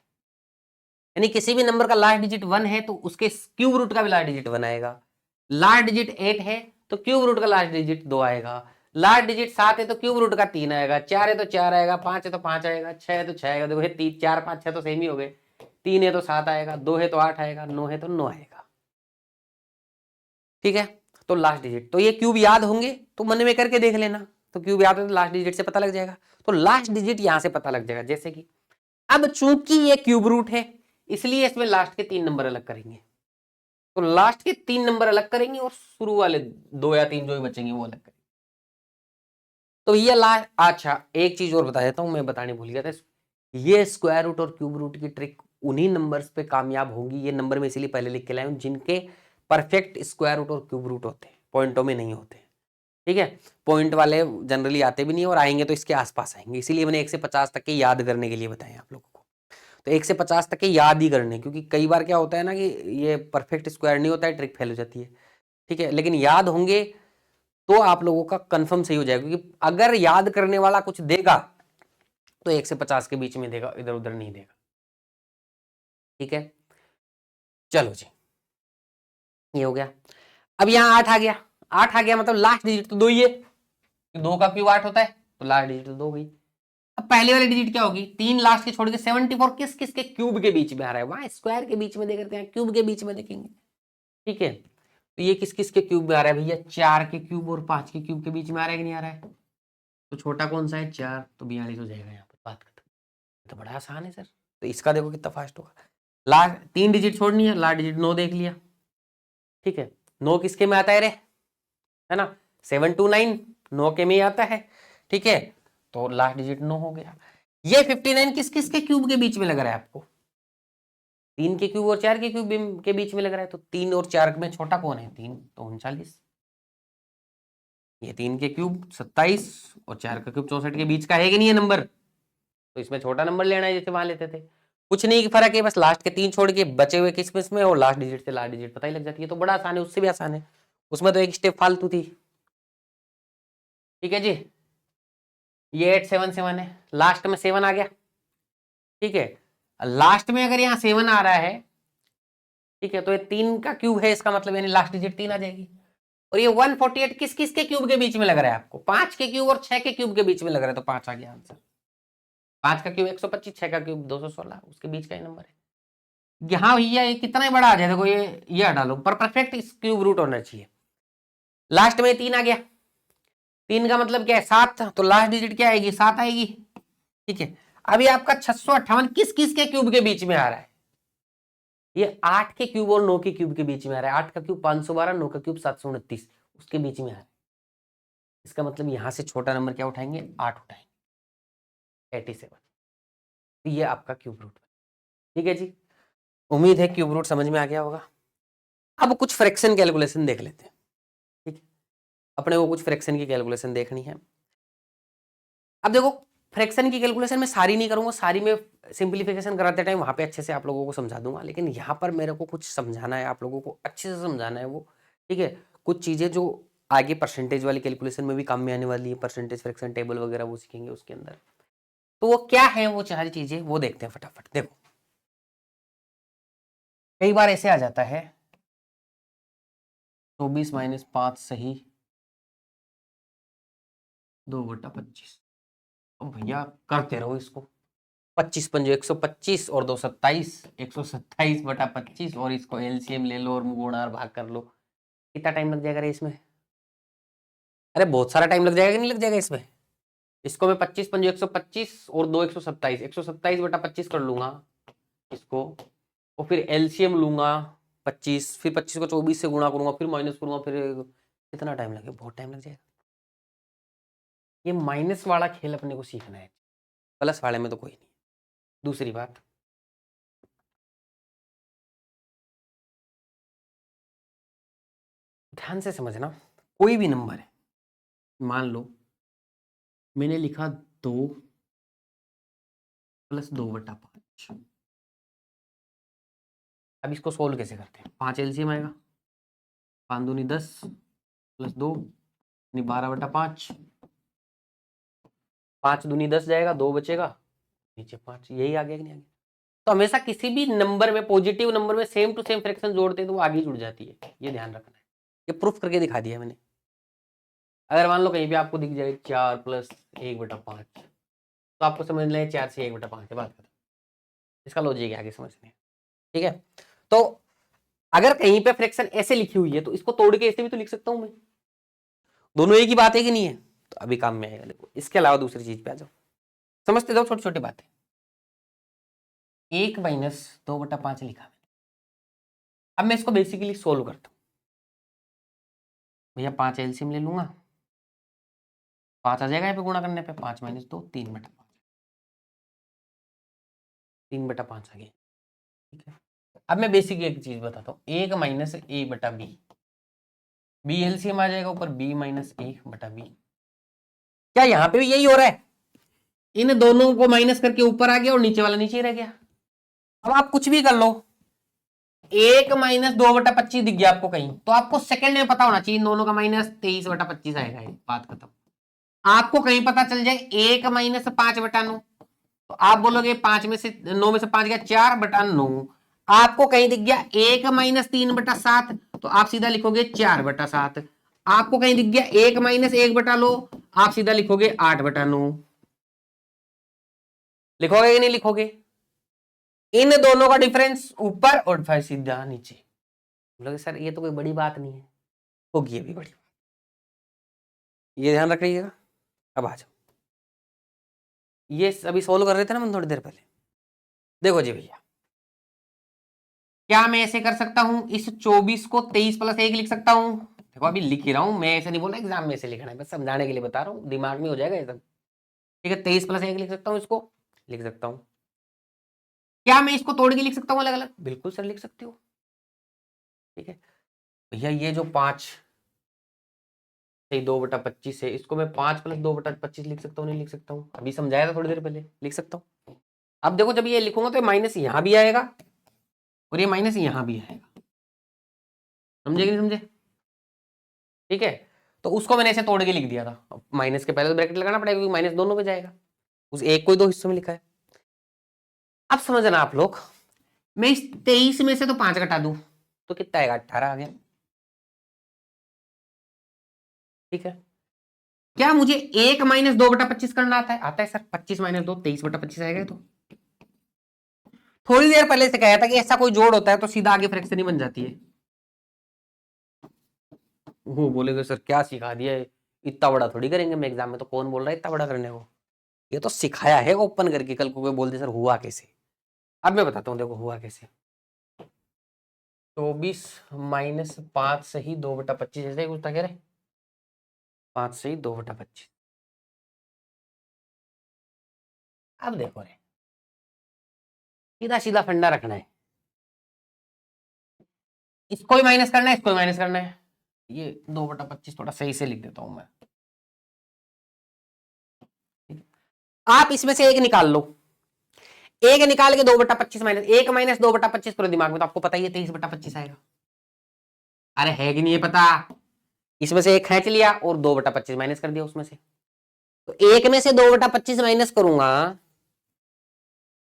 यानी किसी भी नंबर का लास्ट डिजिट 1 है तो उसके क्यूब रूट का भी लास्ट डिजिट 1 आएगा। लास्ट डिजिट 8 है तो क्यूब रूट का लास्ट डिजिट 2 आएगा। लास्ट डिजिट 7 है तो क्यूब रूट का 3 आएगा। 4 है तो 4 आएगा। 5 है तो 5 आएगा। 6 है तो 6 आएगा। देखो 3 4 5 6 तो सेम ही हो गए। 3 है तो 7 आएगा। 2 है तो 8 आएगा। 9 है तो 9 आएगा। ठीक है, तो लास्ट डिजिट, तो ये क्यूब याद होंगे तो मन में करके देख लेना। तो क्यूब याद हो तो लास्ट डिजिट से पता लग जाएगा। तो लास्ट डिजिट यहां से पता लग जाएगा। जैसे कि अब चूंकि ये क्यूब रूट है इसलिए इसमें लास्ट के 3 नंबर अलग करेंगे। तो लास्ट के 3 नंबर अलग करेंगे और शुरू वाले 2 या 3 जो भी बचेंगे वो अलग करेंगे। तो ये लास्ट, अच्छा एक चीज और बता देता हूं, मैं बताने भूल गया था। ये स्क्वायर रूट और क्यूब रूट की ट्रिक उन्हीं नंबर्स पे कामयाब होगी, ये नंबर में इसीलिए पहले लिख के लाया हूं, जिनके परफेक्ट स्क्वायर रूट और क्यूब रूट होते हैं, पॉइंटों में नहीं होते। ठीक है, पॉइंट वाले जनरली आते भी नहीं, और आएंगे तो इसके आसपास आएंगे। इसीलिए मैंने 1 से 50 तक के याद करने के लिए बताया आप लोगों को। तो 1 से 50 तक के याद ही करने, क्योंकि कई बार क्या होता है ना कि ये परफेक्ट स्क्वायर नहीं होता है, ट्रिक फेल हो जाती है। ठीक है, लेकिन याद होंगे तो आप लोगों का कंफर्म सही हो जाएगा, क्योंकि अगर याद करने वाला कुछ देगा तो 1 से 50 के बीच में देगा, इधर उधर नहीं देगा। ठीक है, चलो जी ये हो गया। अब यहाँ 8 आ गया। 8 आ गया मतलब लास्ट डिजिट तो 2 ही है, 2 का क्यूब 8 होता है, तो लास्ट डिजिट तो 2 गई। अब पहले वाली डिजिट क्या होगी? 3 लास्ट के छोड़ के 74 किस किस के क्यूब के बीच में आ रहा है? वहां स्क्वायर के बीच में देख रहे हैं, क्यूब के बीच में देखेंगे। ठीक है, तो ये किस किस के क्यूब में आ रहा है भैया? 4 के क्यूब और 5 के क्यूब के बीच में आ रहा है कि नहीं आ रहा है? तो छोटा कौन सा है? 4, तो 42 हो जाएगा यहाँ पर। बात खत्म। तो बड़ा आसान है सर, तो इसका देखो कितना फास्ट होगा। लास्ट 3 डिजिट छोड़नी है, लास्ट डिजिट 9 देख लिया। ठीक है, 9 किसके में आता है रे? है ना, 7 2 9 9 के में आता है। ठीक है, तो लास्ट डिजिट 9 हो गया। ये 59 किस किस के क्यूब के बीच में लग रहा है आपको? 3 के क्यूब और 4 के क्यूब के बीच में लग रहा है। तो 3 और 4 में छोटा कौन है? 3, तो 39। ये 3 के क्यूब 27 और 4 का क्यूब 64 के बीच का है कि नहीं है नंबर? तो इसमें छोटा नंबर लेना है, जैसे वहां लेते थे। कुछ नहीं फर्क है, बस लास्ट के 3 छोड़ के बचे हुए किस में, और लास्ट डिजिट से लास्ट डिजिट पता ही लग जाती है। तो बड़ा आसान है, उससे भी आसान है। उसमें तो एक स्टेप फालतू थी। ठीक है जी, ये 877 है, लास्ट में 7 आ गया। ठीक है, लास्ट में अगर यहाँ 7 आ रहा है, ठीक है, तो ये 3 का क्यूब है, इसका मतलब यानी लास्ट डिजिट 3 आ जाएगी। और ये 148 किस किस के क्यूब के बीच में लग रहा है आपको? 5 के क्यूब और 6 के क्यूब के बीच में लग रहा है, तो 5 आ गया आंसर। 5 का क्यूब 125, 6 का क्यूब 216, उसके बीच का ही नंबर है। यहाँ भैया ये कितना ही बड़ा आ जाए, देखो ये हटा लो, पर परफेक्ट क्यूब रूट होना चाहिए। लास्ट में 3 आ गया, 3 का मतलब क्या है 7, तो लास्ट डिजिट क्या आएगी 7 आएगी। ठीक है, अभी आपका 658 किस किस के क्यूब के बीच में आ रहा है? ये 8 के क्यूब और 9 के क्यूब के बीच में आ रहा है। 8 का क्यूब 512, 9 का क्यूब 729, उसके बीच में आ रहा है। इसका मतलब यहां से छोटा नंबर क्या उठाएंगे 8 उठाएंगे 87। ये आपका क्यूब रूट। ठीक है जी, उम्मीद है क्यूब रूट समझ में आ गया होगा। अब कुछ फ्रैक्शन कैलकुलेशन देख लेते हैं। ठीक है, अपने को कुछ फ्रैक्शन की कैलकुलेशन देखनी है। अब देखो फ्रैक्शन की कैलकुलेशन में सारी नहीं करूंगा, सारी में सिंप्लीफिकेशन कराते टाइम वहां पे अच्छे से आप लोगों को समझा दूंगा, लेकिन यहाँ पर मेरे को कुछ समझाना है, आप लोगों को अच्छे से समझाना है वो। ठीक है, कुछ चीजें जो आगे परसेंटेज वाली कैलकुलेशन में भी काम में आने वाली है, परसेंटेज फ्रैक्शन टेबल वगैरह वो सीखेंगे उसके अंदर। तो वो क्या है वो सारी चीजें वो देखते हैं फटाफट। देखो कई बार ऐसे आ जाता है 24 माइनस 5 सही 2/25। अब भैया करते रहो इसको, 25 पंजे 125 और 2 27, 127/25 और इसको एलसीएम ले लो और गुणा और भाग कर लो। कितना टाइम लग जाएगा रे इसमें? अरे बहुत सारा टाइम लग जाएगा कि नहीं लग जाएगा इसमें? इसको मैं 25 पंजे 125 और 2 127, 127/25 कर लूंगा इसको, और फिर एलसीएम लूंगा 25, फिर 25 को 24 से गुणा करूंगा, फिर माइनस करूंगा, फिर कितना टाइम लगेगा? बहुत टाइम लग जाएगा। ये माइनस वाला खेल अपने को सीखना है, प्लस वाले में तो कोई नहीं। दूसरी बात, ध्यान से समझना, कोई भी नंबर है, मान लो मैंने लिखा 2 + 2/5। अब इसको सोल्व कैसे करते हैं? 5 एलसीएम आएगा, 5 दूनी 10 + 2 यानी 12/5, 5 दूनी 10 जाएगा, 2 बचेगा, नीचे 5, यही आ गया कि नहीं आ गया? तो हमेशा किसी भी नंबर में, पॉजिटिव नंबर में सेम टू सेम फ्रैक्शन जोड़ते हैं तो वो आगे जुड़ जाती है, ये ध्यान रखना है। ये प्रूफ करके दिखा दिया मैंने। अगर मान लो कहीं भी आपको दिख जाए 4 + 1/5, तो आपको समझ लें 4 से 1/5 है, बात खत्म। इसका लॉजिक है, आगे समझते हैं। ठीक है, तो अगर कहीं पे फ्रैक्शन ऐसे लिखी हुई है तो इसको तोड़ के ऐसे भी तो लिख सकता हूं मैं। दोनों एक ही बात है कि नहीं है? तो अभी काम में आएगा। देखो इसके अलावा दूसरी चीज पे आ जाओ, समझते जाओ छोटी छोटी बातें। 1 - 2/5 लिखा मैंने। अब मैं इसको बेसिकली सोल्व करता हूं। भैया 5 एलसीएम ले लूंगा, 5 आ जाएगा यहाँ पे गुणा करने पे, 5 - 2 3/5, 3/5 आ गया। ठीक है, अब मैं बेसिक एक चीज बताता हूँ, 1 - a/b, b एलसीएम आ जाएगा ऊपर, b - 1/b। क्या यहाँ पे भी यही हो रहा है? इन दोनों को माइनस करके ऊपर आ गया और नीचे वाला नीचे ही रह गया। अब आप कुछ भी कर लो, 1 - 2/25 दिख गया आपको कहीं, तो आपको सेकंड में पता होना चाहिए इन दोनों का माइनस 23/25 आएगा, बात खत्म। आपको कहीं पता चल जाए 1 - 5/9, तो आप बोलोगे 5 में से 9 में से 5 गया 4/9। आपको कहीं दिख गया 1 - 3/7, तो आप सीधा लिखोगे 4/7। आपको कहीं दिख गया 1 - 1/लो, आप सीधा लिखोगे 8/9। लिखोगे कि नहीं लिखोगे? इन दोनों का डिफरेंस ऊपर और फिर सीधा नीचे। बोलोगे सर ये तो कोई बड़ी बात नहीं है, होगी अभी बड़ी बात, ये ध्यान रखिएगा। अब आ जाओ, ये अभी सोल्व कर रहे थे ना हम थोड़ी देर पहले। देखो जी भैया, क्या मैं ऐसे कर सकता हूं, इस 24 को 23 + 1 लिख सकता हूं? देखो अभी लिख ही रहा हूं मैं, ऐसे नहीं बोल रहा एग्जाम में ऐसे लिखना है, बस समझाने के लिए बता रहा हूं, दिमाग में हो जाएगा ये सब। ठीक है, 23 + 1 लिख सकता हूं, इसको लिख सकता हूं। क्या मैं इसको तोड़ के लिख सकता हूं अलग अलग? बिल्कुल सर लिख सकती हूँ। ठीक है भैया, ये जो 5 से 2/25 है, इसको मैं 5 + 2/25 लिख सकता हूँ नहीं लिख सकता हूँ? अभी समझाया था थोड़ी देर पहले, लिख सकता हूँ। अब देखो जब ये लिखूंगा तो माइनस यहां भी आएगा और ये माइनस यहां भी आएगा, समझे कि नहीं समझे? ठीक है, तो उसको मैंने ऐसे तोड़ के लिख दिया था, माइनस के पहले तो ब्रैकेट लगाना पड़ेगा क्योंकि माइनस दोनों पे जाएगा, उस एक को ही 2 हिस्सों में लिखा है। अब समझना आप लोग, मैं इस 23 में से तो 5 घटा दूं तो कितना आएगा? 18 आ गया। ठीक है, क्या मुझे 1 - 2/25 करना आता है? आता है सर, 25 - 2 23/25 आएगा। तो थोड़ी देर पहले से कहा था कि ऐसा कोई जोड़ होता है तो सीधा आगे फ्रैक्शन ही बन जाती है। वो बोलेगा सर क्या सिखा दिया है, इतना बड़ा थोड़ी करेंगे मैं एग्जाम में, तो कौन बोल रहा है इतना बड़ा करने को, ये तो सिखाया है ओपन करके, कल को कोई बोल दे सर हुआ कैसे। अब मैं बताता हूँ देखो हुआ कैसे। 24 माइनस 5 सही 2/25 ऐसे ही कुछ था कह रहे, 5 सही 2/25। अब देखो रे, सीधा सीधा फंडा रखना है, इसको ही माइनस करना है, इसको ही माइनस करना है। ये 2/25 थोड़ा सही से लिख देता हूं मैं। आप इसमें से एक निकाल लो, एक निकाल के 2/25 माइनस 1 माइनस 2/25 करो दिमाग में, तो आपको पता ही है 23/25 आएगा। अरे है कि नहीं ये पता, इसमें से एक खींच लिया और 2/25 माइनस कर दिया उसमें से, तो एक में से 2/25 माइनस करूंगा,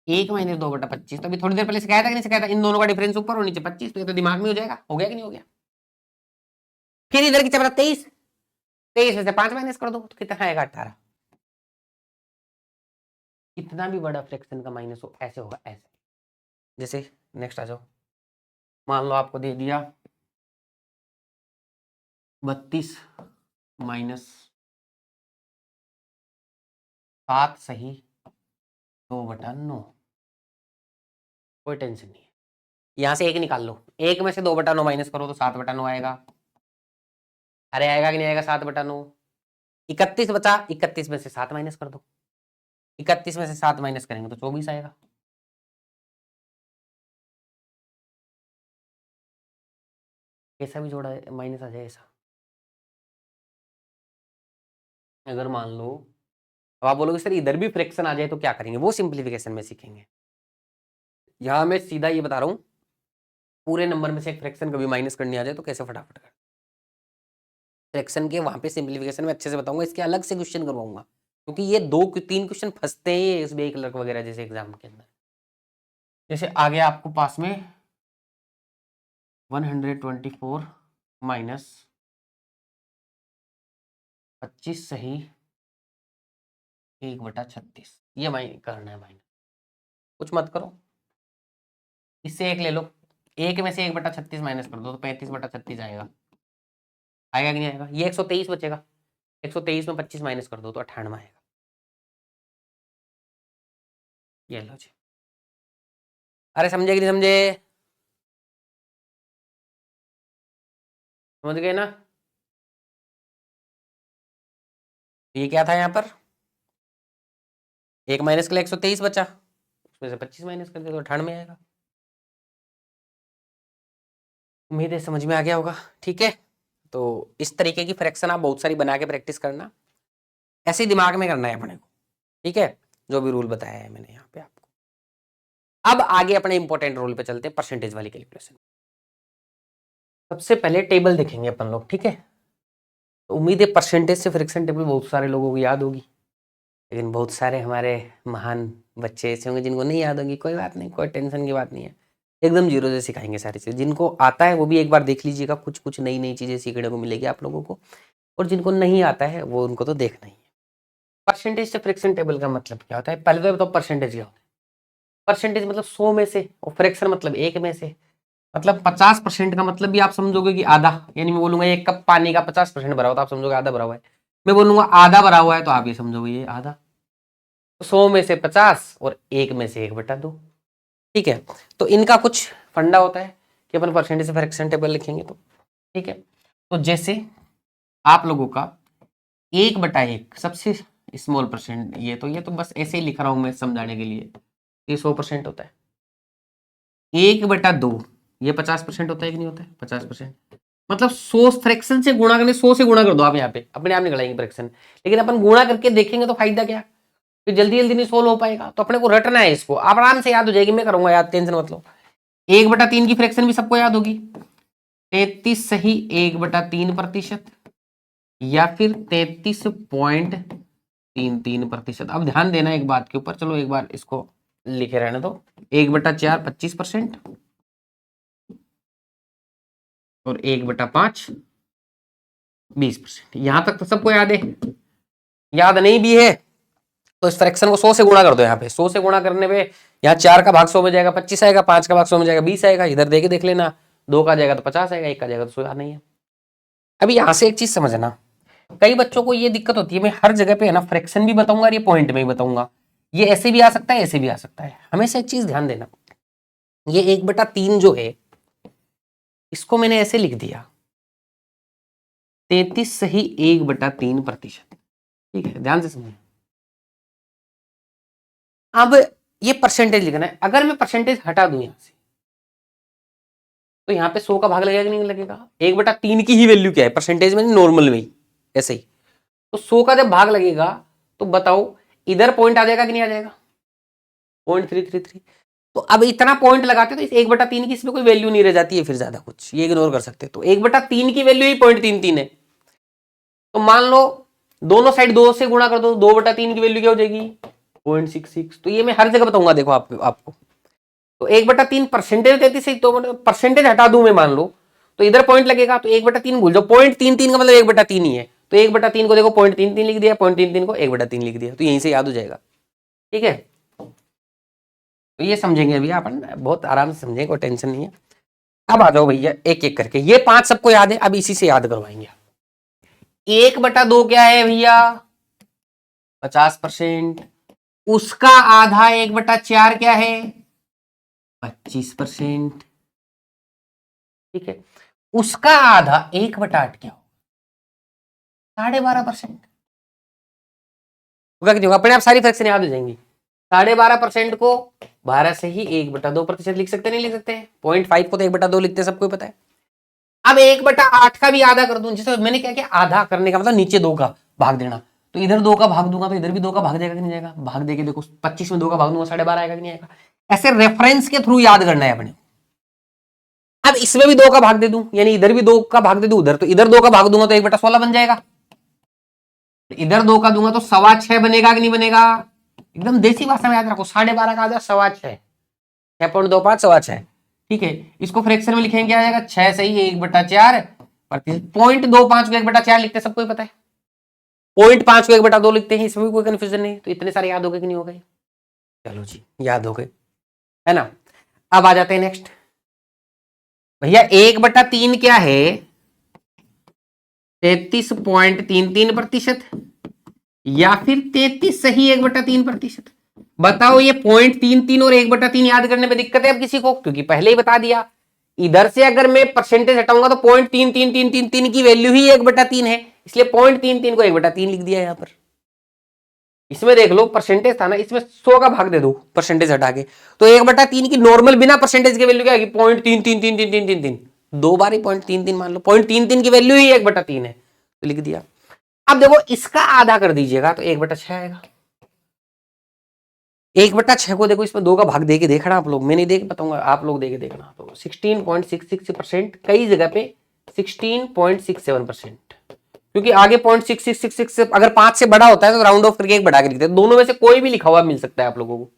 1 माइनस 2/25, तो अभी थोड़ी देर पहले सिखाया था कि नहीं सिखाया था, इन दोनों का डिफरेंस ऊपर और नीचे 25, तो ये तो दिमाग में हो जाएगा, हो गया कि नहीं हो गया। फिर इधर की चपरा 23, 23 में से 5 माइनस कर दो तो कितना आएगा 18। कितना भी बड़ा फ्रैक्शन का माइनस हो ऐसे होगा ऐसे। जैसे नेक्स्ट आ जाओ, मान लो आपको दे दिया 32 माइनस 7 सही 2/9, कोई टेंशन नहीं है, यहां से एक निकाल लो, एक में से 2/9 माइनस करो तो 7/9 आएगा। अरे आएगा कि नहीं आएगा 7/9, 31 बचा, 31 में से 7 माइनस कर दो, 31 में से 7 माइनस करेंगे तो 24 आएगा। कैसा भी जोड़ा माइनस आ जाए ऐसा। अगर मान लो अब आप बोलोगे सर इधर भी फ्रैक्शन आ जाए तो क्या करेंगे, वो सिंप्लीफिकेशन में सीखेंगे। यहां मैं सीधा ये बता रहा हूं, पूरे नंबर में से एक फ्रैक्शन कभी माइनस करनी आ जाए तो कैसे फटाफट कर, फ्रैक्शन के वहां पे सिंप्लीफिकेशन में अच्छे से बताऊंगा, इसके अलग से क्वेश्चन करवाऊंगा, क्योंकि ये 2-3 क्वेश्चन फंसते हैं ये एसबीआई क्लर्क वगैरह जैसे एग्जाम के अंदर। जैसे आगे आपको पास में 124 माइनस 25 सही 1/36, ये माइनस करना है माइनस, कुछ मत करो, इससे एक ले लो, एक में से 1/36 माइनस कर दो तो 35/36 आएगा, आएगा कि नहीं आएगा। ये 123 बचेगा, 123 में 25 माइनस कर दो तो 98 आएगा। ये लो जी, अरे समझे कि नहीं समझे, समझ गए ना। ये क्या था यहाँ पर, एक माइनस के लिए 123 बचा, उसमें से 25 माइनस कर दे तो 98 आएगा। उम्मीद है समझ में आ गया होगा, ठीक है। तो इस तरीके की फ्रैक्शन आप बहुत सारी बना के प्रैक्टिस करना, ऐसे ही दिमाग में करना है अपने को, ठीक है, जो भी रूल बताया है मैंने यहाँ पे आपको। अब आगे अपने इंपॉर्टेंट रूल पे चलते हैं, परसेंटेज वाली कैलकुलेशन। सबसे पहले टेबल देखेंगे अपन लोग, ठीक है। तो उम्मीद है परसेंटेज से फ्रैक्शन टेबल बहुत सारे लोगों को याद होगी, लेकिन बहुत सारे हमारे महान बच्चे ऐसे होंगे जिनको नहीं याद होगी, कोई बात नहीं, कोई टेंशन की बात नहीं है, एकदम जीरो से सिखाएंगे सारी चीज़ें। जिनको आता है वो भी एक बार देख लीजिएगा, कुछ कुछ नई नई चीज़ें सीखने को मिलेगी आप लोगों को, और जिनको नहीं आता है वो उनको तो देखना ही है। परसेंटेज से फ्रैक्शन टेबल का मतलब क्या होता है, पहले तो बताओ परसेंटेज क्या होता है। परसेंटेज मतलब 100 में से, और फ्रैक्शन मतलब 1 में से, मतलब 50% का मतलब भी आप समझोगे कि आधा, यानी मैं बोलूंगा एक कप पानी का 50% भरा हुआ तो आप समझोगे आधा भरा हुआ है, मैं बोलूंगा आधा भरा हुआ है तो आप ये समझोगे ये आधा। 100 में से 50 और 1 में से 1/2, ठीक है। तो इनका कुछ फंडा होता है कि अपन परसेंटेज से फ्रैक्शन टेबल लिखेंगे तो, ठीक है। तो जैसे आप लोगों का 1/1 सबसे स्मॉल परसेंट, ये तो बस ऐसे ही लिख रहा हूं मैं समझाने के लिए, ये 100% होता है। 1/2 ये 50% होता है कि नहीं होता है, 50%, मतलब 100 फ्रैक्शन से गुणा करने, 100 से गुणा कर दो आप, यहाँ पे अपने आप निकलाएंगे फ्रैक्शन, लेकिन अपन गुणा करके देखेंगे तो फायदा क्या, फिर जल्दी जल्दी नहीं सोल्व हो पाएगा, तो अपने को रटना है इसको, आप आराम से याद हो जाएगी, मैं करूंगा याद, टेंशन मत लो। 1/3 की फ्रैक्शन भी सबको याद होगी, 33 सही 1/3%, या फिर 33.33%। अब ध्यान देना एक बात के ऊपर, चलो एक बार इसको लिखे रहने दो, 1/4 25%, और 1/5 20%। यहां तक तो सबको याद है, याद नहीं भी है तो इस फ्रैक्शन को 100 से गुणा कर दो, यहाँ पे 100 से गुणा करने पे यहाँ 4 का भाग 100 में जाएगा 25 आएगा, 5 का भाग 100 में जाएगा 20 आएगा, इधर देख लेना, 2 का जाएगा तो 50 आएगा, 1 का जाएगा तो 100 नहीं है। अभी यहां से एक चीज समझना, कई बच्चों को ये दिक्कत होती है, मैं हर जगह पे है ना फ्रैक्शन भी बताऊंगा और ये पॉइंट में भी बताऊंगा, ये ऐसे भी आ सकता है ऐसे भी आ सकता है। हमेशा एक चीज ध्यान देना, ये 1/3 जो है इसको मैंने ऐसे लिख दिया 33 सही 1/3%। ठीक है, ध्यान से समझिए। अब ये परसेंटेज लिखना है, अगर मैं परसेंटेज हटा दूं यहां से तो यहाँ पे 100 का भाग लगेगा कि नहीं लगेगा? 1/3 की ही वैल्यू क्या है परसेंटेज में, नॉर्मल में ही ऐसे ही। तो 100 का जब भाग लगेगा तो बताओ इधर पॉइंट आ जाएगा कि नहीं आ जाएगा? 0.333। तो अब इतना पॉइंट लगाते तो इस 1/3 की इसमें कोई वैल्यू नहीं रह जाती है, फिर ज्यादा कुछ ये इग्नोर कर सकते। तो 1/3 की वैल्यू ही 0.33 है। तो मान लो दोनों साइड 2 से गुणा कर दो, 2/3 की वैल्यू क्या हो जाएगी? 0.66। तो ये मैं हर जगह बताऊंगा, देखो आपको तो 1/3 परसेंटेज 33 है, तो परसेंटेज हटा दूं मैं मान लो तो इधर पॉइंट लगेगा, तो 1/3 भूल जाओ, 0.33 का मतलब 1/3 ही है। तो 1/3 को देखो 0.33 लिख दिया, 0.33 को 1/3 लिख दिया, तो यहीं से याद हो जाएगा। ठीक है, तो ये समझेंगे अभी अपन, बहुत आराम से समझेंगे, कोई टेंशन नहीं है। अब आ जाओ भैया एक एक करके, ये 5 सबको याद है, अब इसी से याद करवाएंगे। 1/2 क्या है भैया? 50%। उसका आधा 1/4 क्या है? 25%। ठीक है, उसका आधा 1/8 क्या हो? 12.5%। होगा कि नहीं होगा? अपने आप सारी फ्रैक्शन याद हो जाएंगी। 12.5% को 12 से ही 1/2% लिख सकते, नहीं लिख सकते? 0.5 को तो 1/2 लिखते हैं, सबको पता है। अब 1/8 का भी आधा कर दूं, जैसे मैंने क्या किया, आधा करने का मतलब नीचे 2 का भाग देना। तो इधर 2 का भाग दूंगा तो इधर भी 2 का भाग जाएगा कि नहीं जाएगा? भाग देके देखो 25 में 2 का भाग दूंगा 12.5 आएगा कि नहीं आएगा? ऐसे रेफरेंस के थ्रू याद करना है अपने। अब इसमें भी 2 का भाग दे दूं, यानी इधर भी 2 का भाग दे दूं, उधर तो इधर 2 का भाग दूंगा तो 1/16 बन जाएगा। इधर 2 का दूंगा तो 6.25 बनेगा कि नहीं बनेगा? एकदम देसी भाषा में याद रखो, 12.5 का आधा 6.25, 6.25 6.25। ठीक है, इसको फ्रैक्शन में लिखेंगे क्या आ जाएगा? 6 सही 1/4 प्रतिशत। 0.25 को 1/4 लिखते सबको ही पता है, 0.5 को 1/2 लिखते हैं, इसमें भी कोई कंफ्यूजन नहीं। तो इतने सारे याद हो गए कि नहीं हो गए? चलो जी, याद हो गए, है ना। अब आ जाते हैं नेक्स्ट भैया, 1/3 क्या है? 33.33% या फिर 33 सही 1/3%। बताओ ये 0.33 और 1/3 याद करने में दिक्कत है अब किसी को? क्योंकि पहले ही बता दिया, इधर से अगर मैं परसेंटेज हटाऊंगा तो 0.3333 की वैल्यू ही 1/3 है, इसलिए 0.33 को 1/3 लिख दिया यहां पर। इसमें देख लो परसेंटेज था ना, इसमें 100 का भाग दे दो परसेंटेज हटा के, तो 1/3 की नॉर्मल बिना परसेंटेज की वैल्यू क्या है? 0.333333, 2 बार ही 0.33 मान लो, 0.33 की वैल्यू ही 1/3 है, तो लिख दिया। अब देखो इसका आधा कर दीजिएगा तो 1/6 आएगा। 1/6 को देखो इसमें 2 का भाग देके देखना आप लोग, मैं नहीं देख बताऊंगा, आप लोग देके देखना। तो 16.66%, कई जगह पे 16.67%, क्योंकि आगे 0.6666 से अगर 5 से बड़ा होता है तो राउंड ऑफ करके 1 बढ़ा के लिखते हैं, दोनों में से कोई भी लिखा हुआ मिल सकता है आप लोगों को।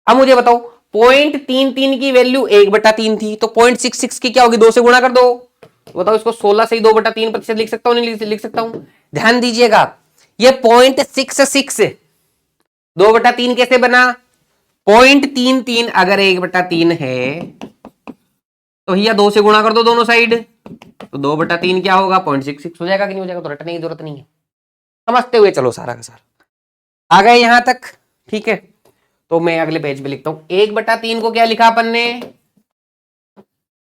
अब मुझे बताओ 0.33 की वैल्यू 1/3 थी, तो 0.66 की क्या होगी? 2 से गुणा कर दो। बताओ इसको 16 से ही 2/3% लिख सकता हूं, नहीं लिख सकता हूं? ध्यान दीजिएगा, ये 0.66 2/3 कैसे बना? 0.33 अगर 1/3 है तो भैया 2 से गुणा कर दो दोनों साइड, तो 2/3 क्या होगा? 0.66 हो जाएगा कि नहीं हो जाएगा? तो रटने की जरूरत नहीं है, समझते हुए चलो सारा का सारा। आ गए यहां तक? ठीक है, तो मैं अगले पेज पे लिखता हूं, 1/3 को क्या लिखा अपन ने?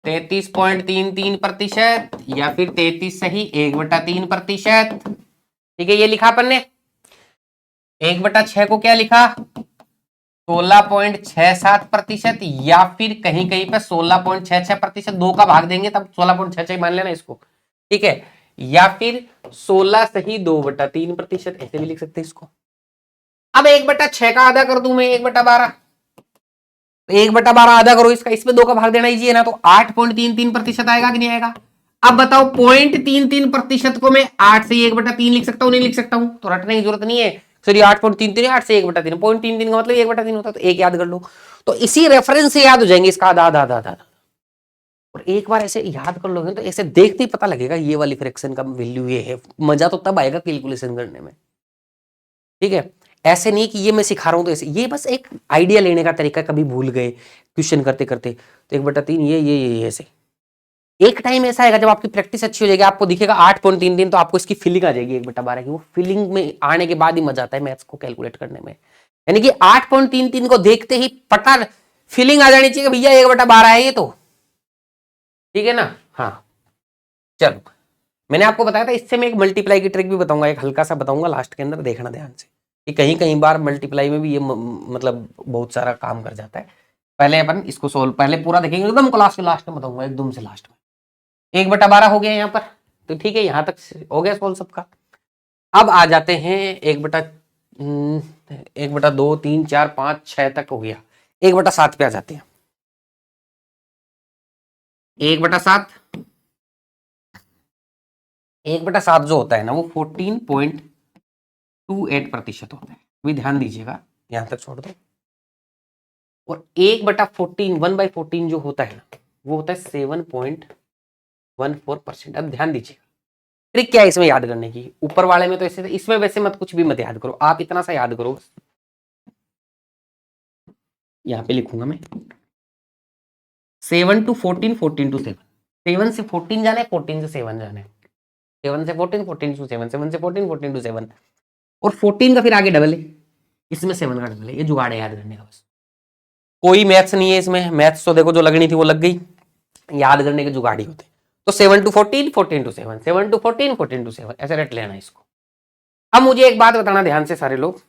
33.33% या फिर 33 सही 1/3%। ठीक है, ये लिखा अपन ने। 1/6 को क्या लिखा? 16.67% या फिर कहीं कहीं पे 16.66%, 2 का भाग देंगे तब 16.66 मान लेना इसको। ठीक है, या फिर 16 सही 2/3%, ऐसे भी लिख सकते हैं इसको। अब 1/6 का आधा कर दूं मैं 1/12, 1/12 आधा करो इसका, इसमें 2 का भाग देना हीजिए ना, तो 8.33% आएगा कि नहीं आएगा? अब बताओ 0.33% को मैं 8 से 1/3 लिख सकता हूं, नहीं लिख सकता हूं? तो रटने की जरूरत नहीं है, सॉरी 8.33 8 से 1/3, 0.33 का मतलब 1/3 होता है, तो एक याद कर लो। तो इसी रेफरेंस से याद हो जाएंगे इसका आधा आधा आधा आधा। और एक बार ऐसे याद कर लोगे तो ऐसे देखते ही पता लगेगा ये वाली फ्रैक्शन का वैल्यू ये है, मजा तो तब आएगा कैलकुलेशन करने में। ठीक है, ऐसे नहीं कि ये मैं सिखा रहा हूं तो ऐसे, ये बस एक आइडिया लेने का तरीका, कभी भूल गए क्वेश्चन करते करते तो 1/3 ये ऐसे एक टाइम ऐसा आएगा जब आपकी प्रैक्टिस अच्छी हो जाएगी, आपको दिखेगा 8.33, तो आपको इसकी फीलिंग आ जाएगी 1/12 की। वो फीलिंग में आने के बाद ही मजा आता है मैथ्स को कैलकुलेट करने में। यानी कि 8.33 को देखते ही पता फीलिंग आ जानी चाहिए कि भैया 1/12 है ये तो, ठीक है ना। हाँ चलो, मैंने आपको बताया था इससे मैं एक मल्टीप्लाई की ट्रिक भी बताऊंगा, एक हल्का सा बताऊंगा लास्ट के अंदर, देखना ध्यान से कि कहीं कहीं बार मल्टीप्लाई में भी ये मतलब बहुत सारा काम कर जाता है। पहले अपन इसको सोल्व, पहले पूरा देखेंगे एकदम क्लास के लास्ट में बताऊंगा, एकदम से लास्ट में। 1/12 हो गया यहाँ पर, तो ठीक है, यहां तक हो गया सोल्व सबका। अब आ जाते हैं 1/2 3 4 5 6 तक हो गया, 1/7 पे आ जाते हैं। 1/7, 1/7 जो होता है ना वो 14.28% होता है। भी ध्यान दीजिएगा, यहां तक छोड़ दो। और 1/14, 1/14 जो होता है ना वो होता है 7.14%। अब ध्यान दीजिएगा, ट्रिक क्या है इसमें याद करने की, ऊपर वाले में तो ऐसे, इसमें वैसे मत कुछ भी मत याद करो, आप इतना सा याद करो, यहां पे लिखूंगा मैं 7 to 14, 14 to 7, 7 से 14 जाने, 14 से 7 जाने, 7 से 14, 14 to 7, 7 से 14, 14 to 7, और 14 का फिर आगे डबल है, इसमें 7 का डबल है। ये जुगाड़ है याद करने का, बस कोई मैथ्स नहीं है इसमें। मैथ्स तो देखो जो लगनी थी वो लग गई, याद करने के जुगाड़ ही होते। तो 7 to 14, 14 to 7, 7 to 14, 14 to 7, ऐसे रट लेना इसको। अब मुझे एक बात बताना ध्यान से सारे लोग,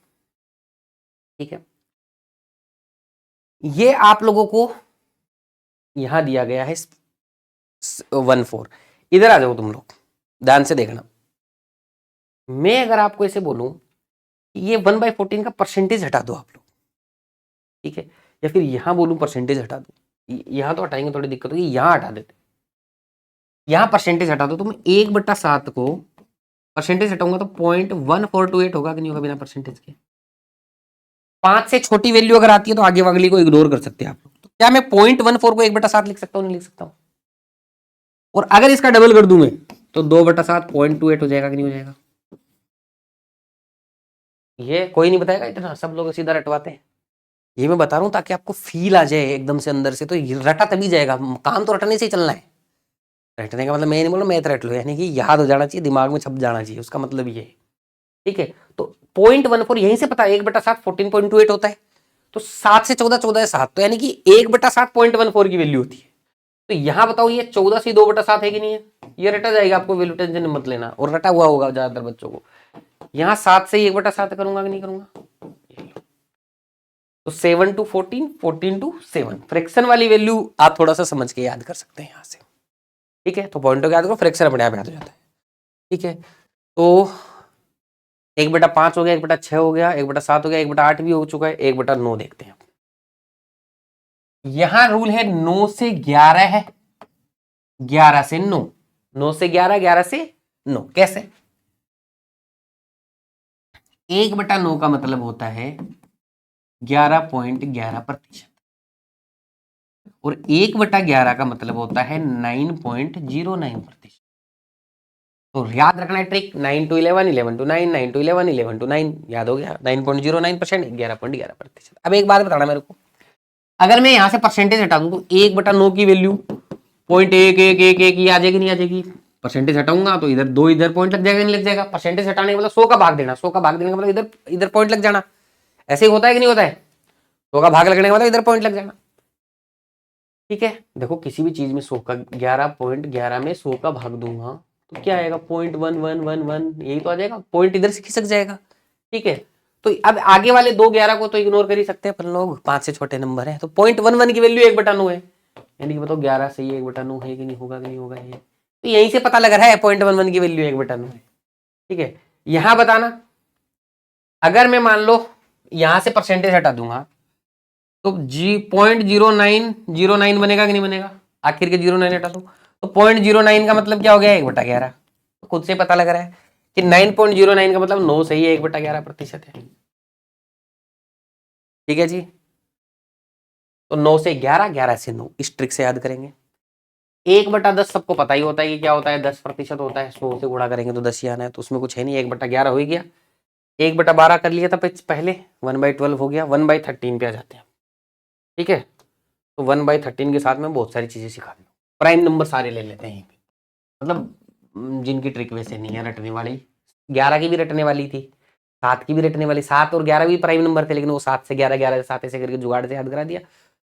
ठीक है, ये आप लोगों को यहां दिया गया है 1/4, इधर आ जाओ तुम लोग, ध्यान से देखना। मैं अगर आपको ऐसे बोलूं कि ये 1/14 का परसेंटेज हटा दो आप लोग, ठीक है, या फिर यहां बोलूं परसेंटेज हटा दो, यहां तो हटाएंगे थोड़ी दिक्कत होगी, यहां हटा देते, यहां परसेंटेज हटा दो, तो मैं 1/7 को परसेंटेज हटाऊंगा तो 0.1428 होगा कि नहीं होगा बिना परसेंटेज के। 5 से छोटी वैल्यू अगर आती है तो आगे वाली को इग्नोर कर सकते हैं आप लोग। तो क्या मैं 0.14 को 1/7 लिख सकता हूँ? नहीं लिख सकता हूँ। और अगर इसका डबल कर दूं मैं तो 2/7 0.28 हो जाएगा कि नहीं हो जाएगा? ये कोई नहीं बताएगा, इतना सब लोग सीधा रटवाते हैं। ये मैं बता रहा हूं ताकि आपको फील आ जाए एकदम से अंदर से, तो रटा तभी जाएगा, काम तो रटने से ही चलना है। रटने का मतलब मैं नहीं बोल रहा मैथ रट लो, यानी कि याद हो जाना चाहिए, दिमाग में छप जाना चाहिए, उसका मतलब ये है, ठीक है। तो 0.14 यहीं से पता है, 1/7 14.28 होता है, तो 7 से 14, 14 है 7, तो यानी कि 1/7 0.14 की वैल्यू होती है। तो यहां बताओ ये 14 से 2/7 है कि नहीं है? ये रटा जाएगा, आपको वैल्यू टेंशन मत लेना, और रटा हुआ होगा ज्यादातर बच्चों को। यहाँ 7 से 1/7 करूंगा कि नहीं करूंगा? तो 7 to 14, 14 to 7, फ्रैक्शन वाली वैल्यू आप थोड़ा सा समझ के याद कर सकते हैं यहाँ से, ठीक है। तो पॉइंटों को याद करो, फ्रैक्शन अपने आप याद हो जाता है, ठीक है। तो 1/5 हो गया, 1/6 हो गया, 1/7 हो गया, 1/8 भी हो चुका है, 1/9 देखते हैं। यहां रूल है 9 से 11 है, 11 से 9, 9 से 11, 11 से 9, कैसे? 1/9 का मतलब होता है 11.11%, और 1/11 का मतलब होता है 9.09%। तो याद रखना है trick, 9 to 11, 11 to 9, 9 to 11, 11 to 9, याद हो गया, 9.09%, 11.11%। अब एक बात बताना मेरे को, अगर मैं यहां से परसेंटेज हटा दूं तो 1/9 की वैल्यू 0.1111 की आ जाएगी, नहीं आ जाएगी? परसेंटेज हटाऊंगा तो इधर 2, इधर पॉइंट लग जाएगा, नहीं लग जाएगा? परसेंटेज हटाने का मतलब 100 का भाग देना, 100 का भाग देने का मतलब इधर इधर पॉइंट लग जाना, ऐसे ही होता है कि नहीं होता है? 100 का भाग लगने का मतलब इधर पॉइंट लग जाना, ठीक है। देखो किसी भी चीज में 100 का 11.11 में 100 का भाग दूंगा तो क्या आएगा? 0.1111, यही तो आ जाएगा, पॉइंट इधर से खिसक जाएगा, ठीक है। तो अब आगे वाले 2 11 को तो इग्नोर कर ही सकते हैं अपन लोग, 5 से छोटे नंबर है, तो 0.11 की वैल्यू 1/9 है, यानी कि बताओ 11 से ये 1/9 है कि नहीं होगा, कि नहीं होगा? ये तो यहीं से पता लग रहा है 0.11 की वैल्यू 1/9 है, ठीक है। यहां बताना, अगर मैं मान लो यहां से परसेंटेज हटा दूंगा तो 0.0909 बनेगा कि नहीं बनेगा? आखिर के 09 हटा दो तो 0.09 का मतलब क्या हो गया? 1/11। खुद से पता लग रहा है कि 9.09 का मतलब 9 सही है, 1/11% है, ठीक है जी। तो 9 से 11, 11 से 9, इस ट्रिक से याद करेंगे। 1/10 सबको पता ही होता है कि क्या होता है, 10% होता है, 100 से गुणा करेंगे तो 10 ही आना है, तो उसमें कुछ है नहीं, 1/11 हो ही गया। 1/12 कर लिया था पहले, 1/12 हो गया, 1/13 पे आ जाते हैं, ठीक है। तो 1/13 के साथ में बहुत सारी चीजें सिखा दी, प्राइम नंबर सारे ले लेते हैं यहीं पे, मतलब जिनकी ट्रिक वैसे नहीं है रटने वाली। 11 की भी रटने वाली थी, 7 की भी रटने वाली, 7 और 11 भी प्राइम नंबर थे, लेकिन वो 7 से 11, 11 से 7 ऐसे करके जुगाड़ से याद करा दिया।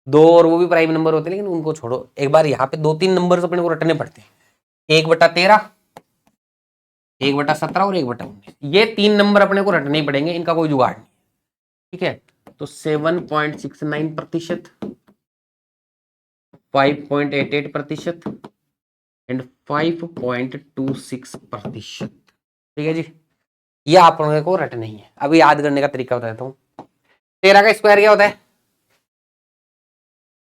2 और वो भी प्राइम नंबर होते हैं, लेकिन उनको छोड़ो। एक बार यहाँ पे 2-3 नंबर अपने को रटने पड़ते हैं, 1/13, 1/17 और 1/19। ये 3 नंबर अपने को रटने ही पड़ेंगे, इनका कोई जुगाड़ नहीं। ठीक है, तो 7.69%, 5.88% एंड 5.26%। ठीक है जी, ये आप लोगों को रटना ही है। अभी याद करने का तरीका बताता हूँ। 13 का स्क्वायर क्या होता है?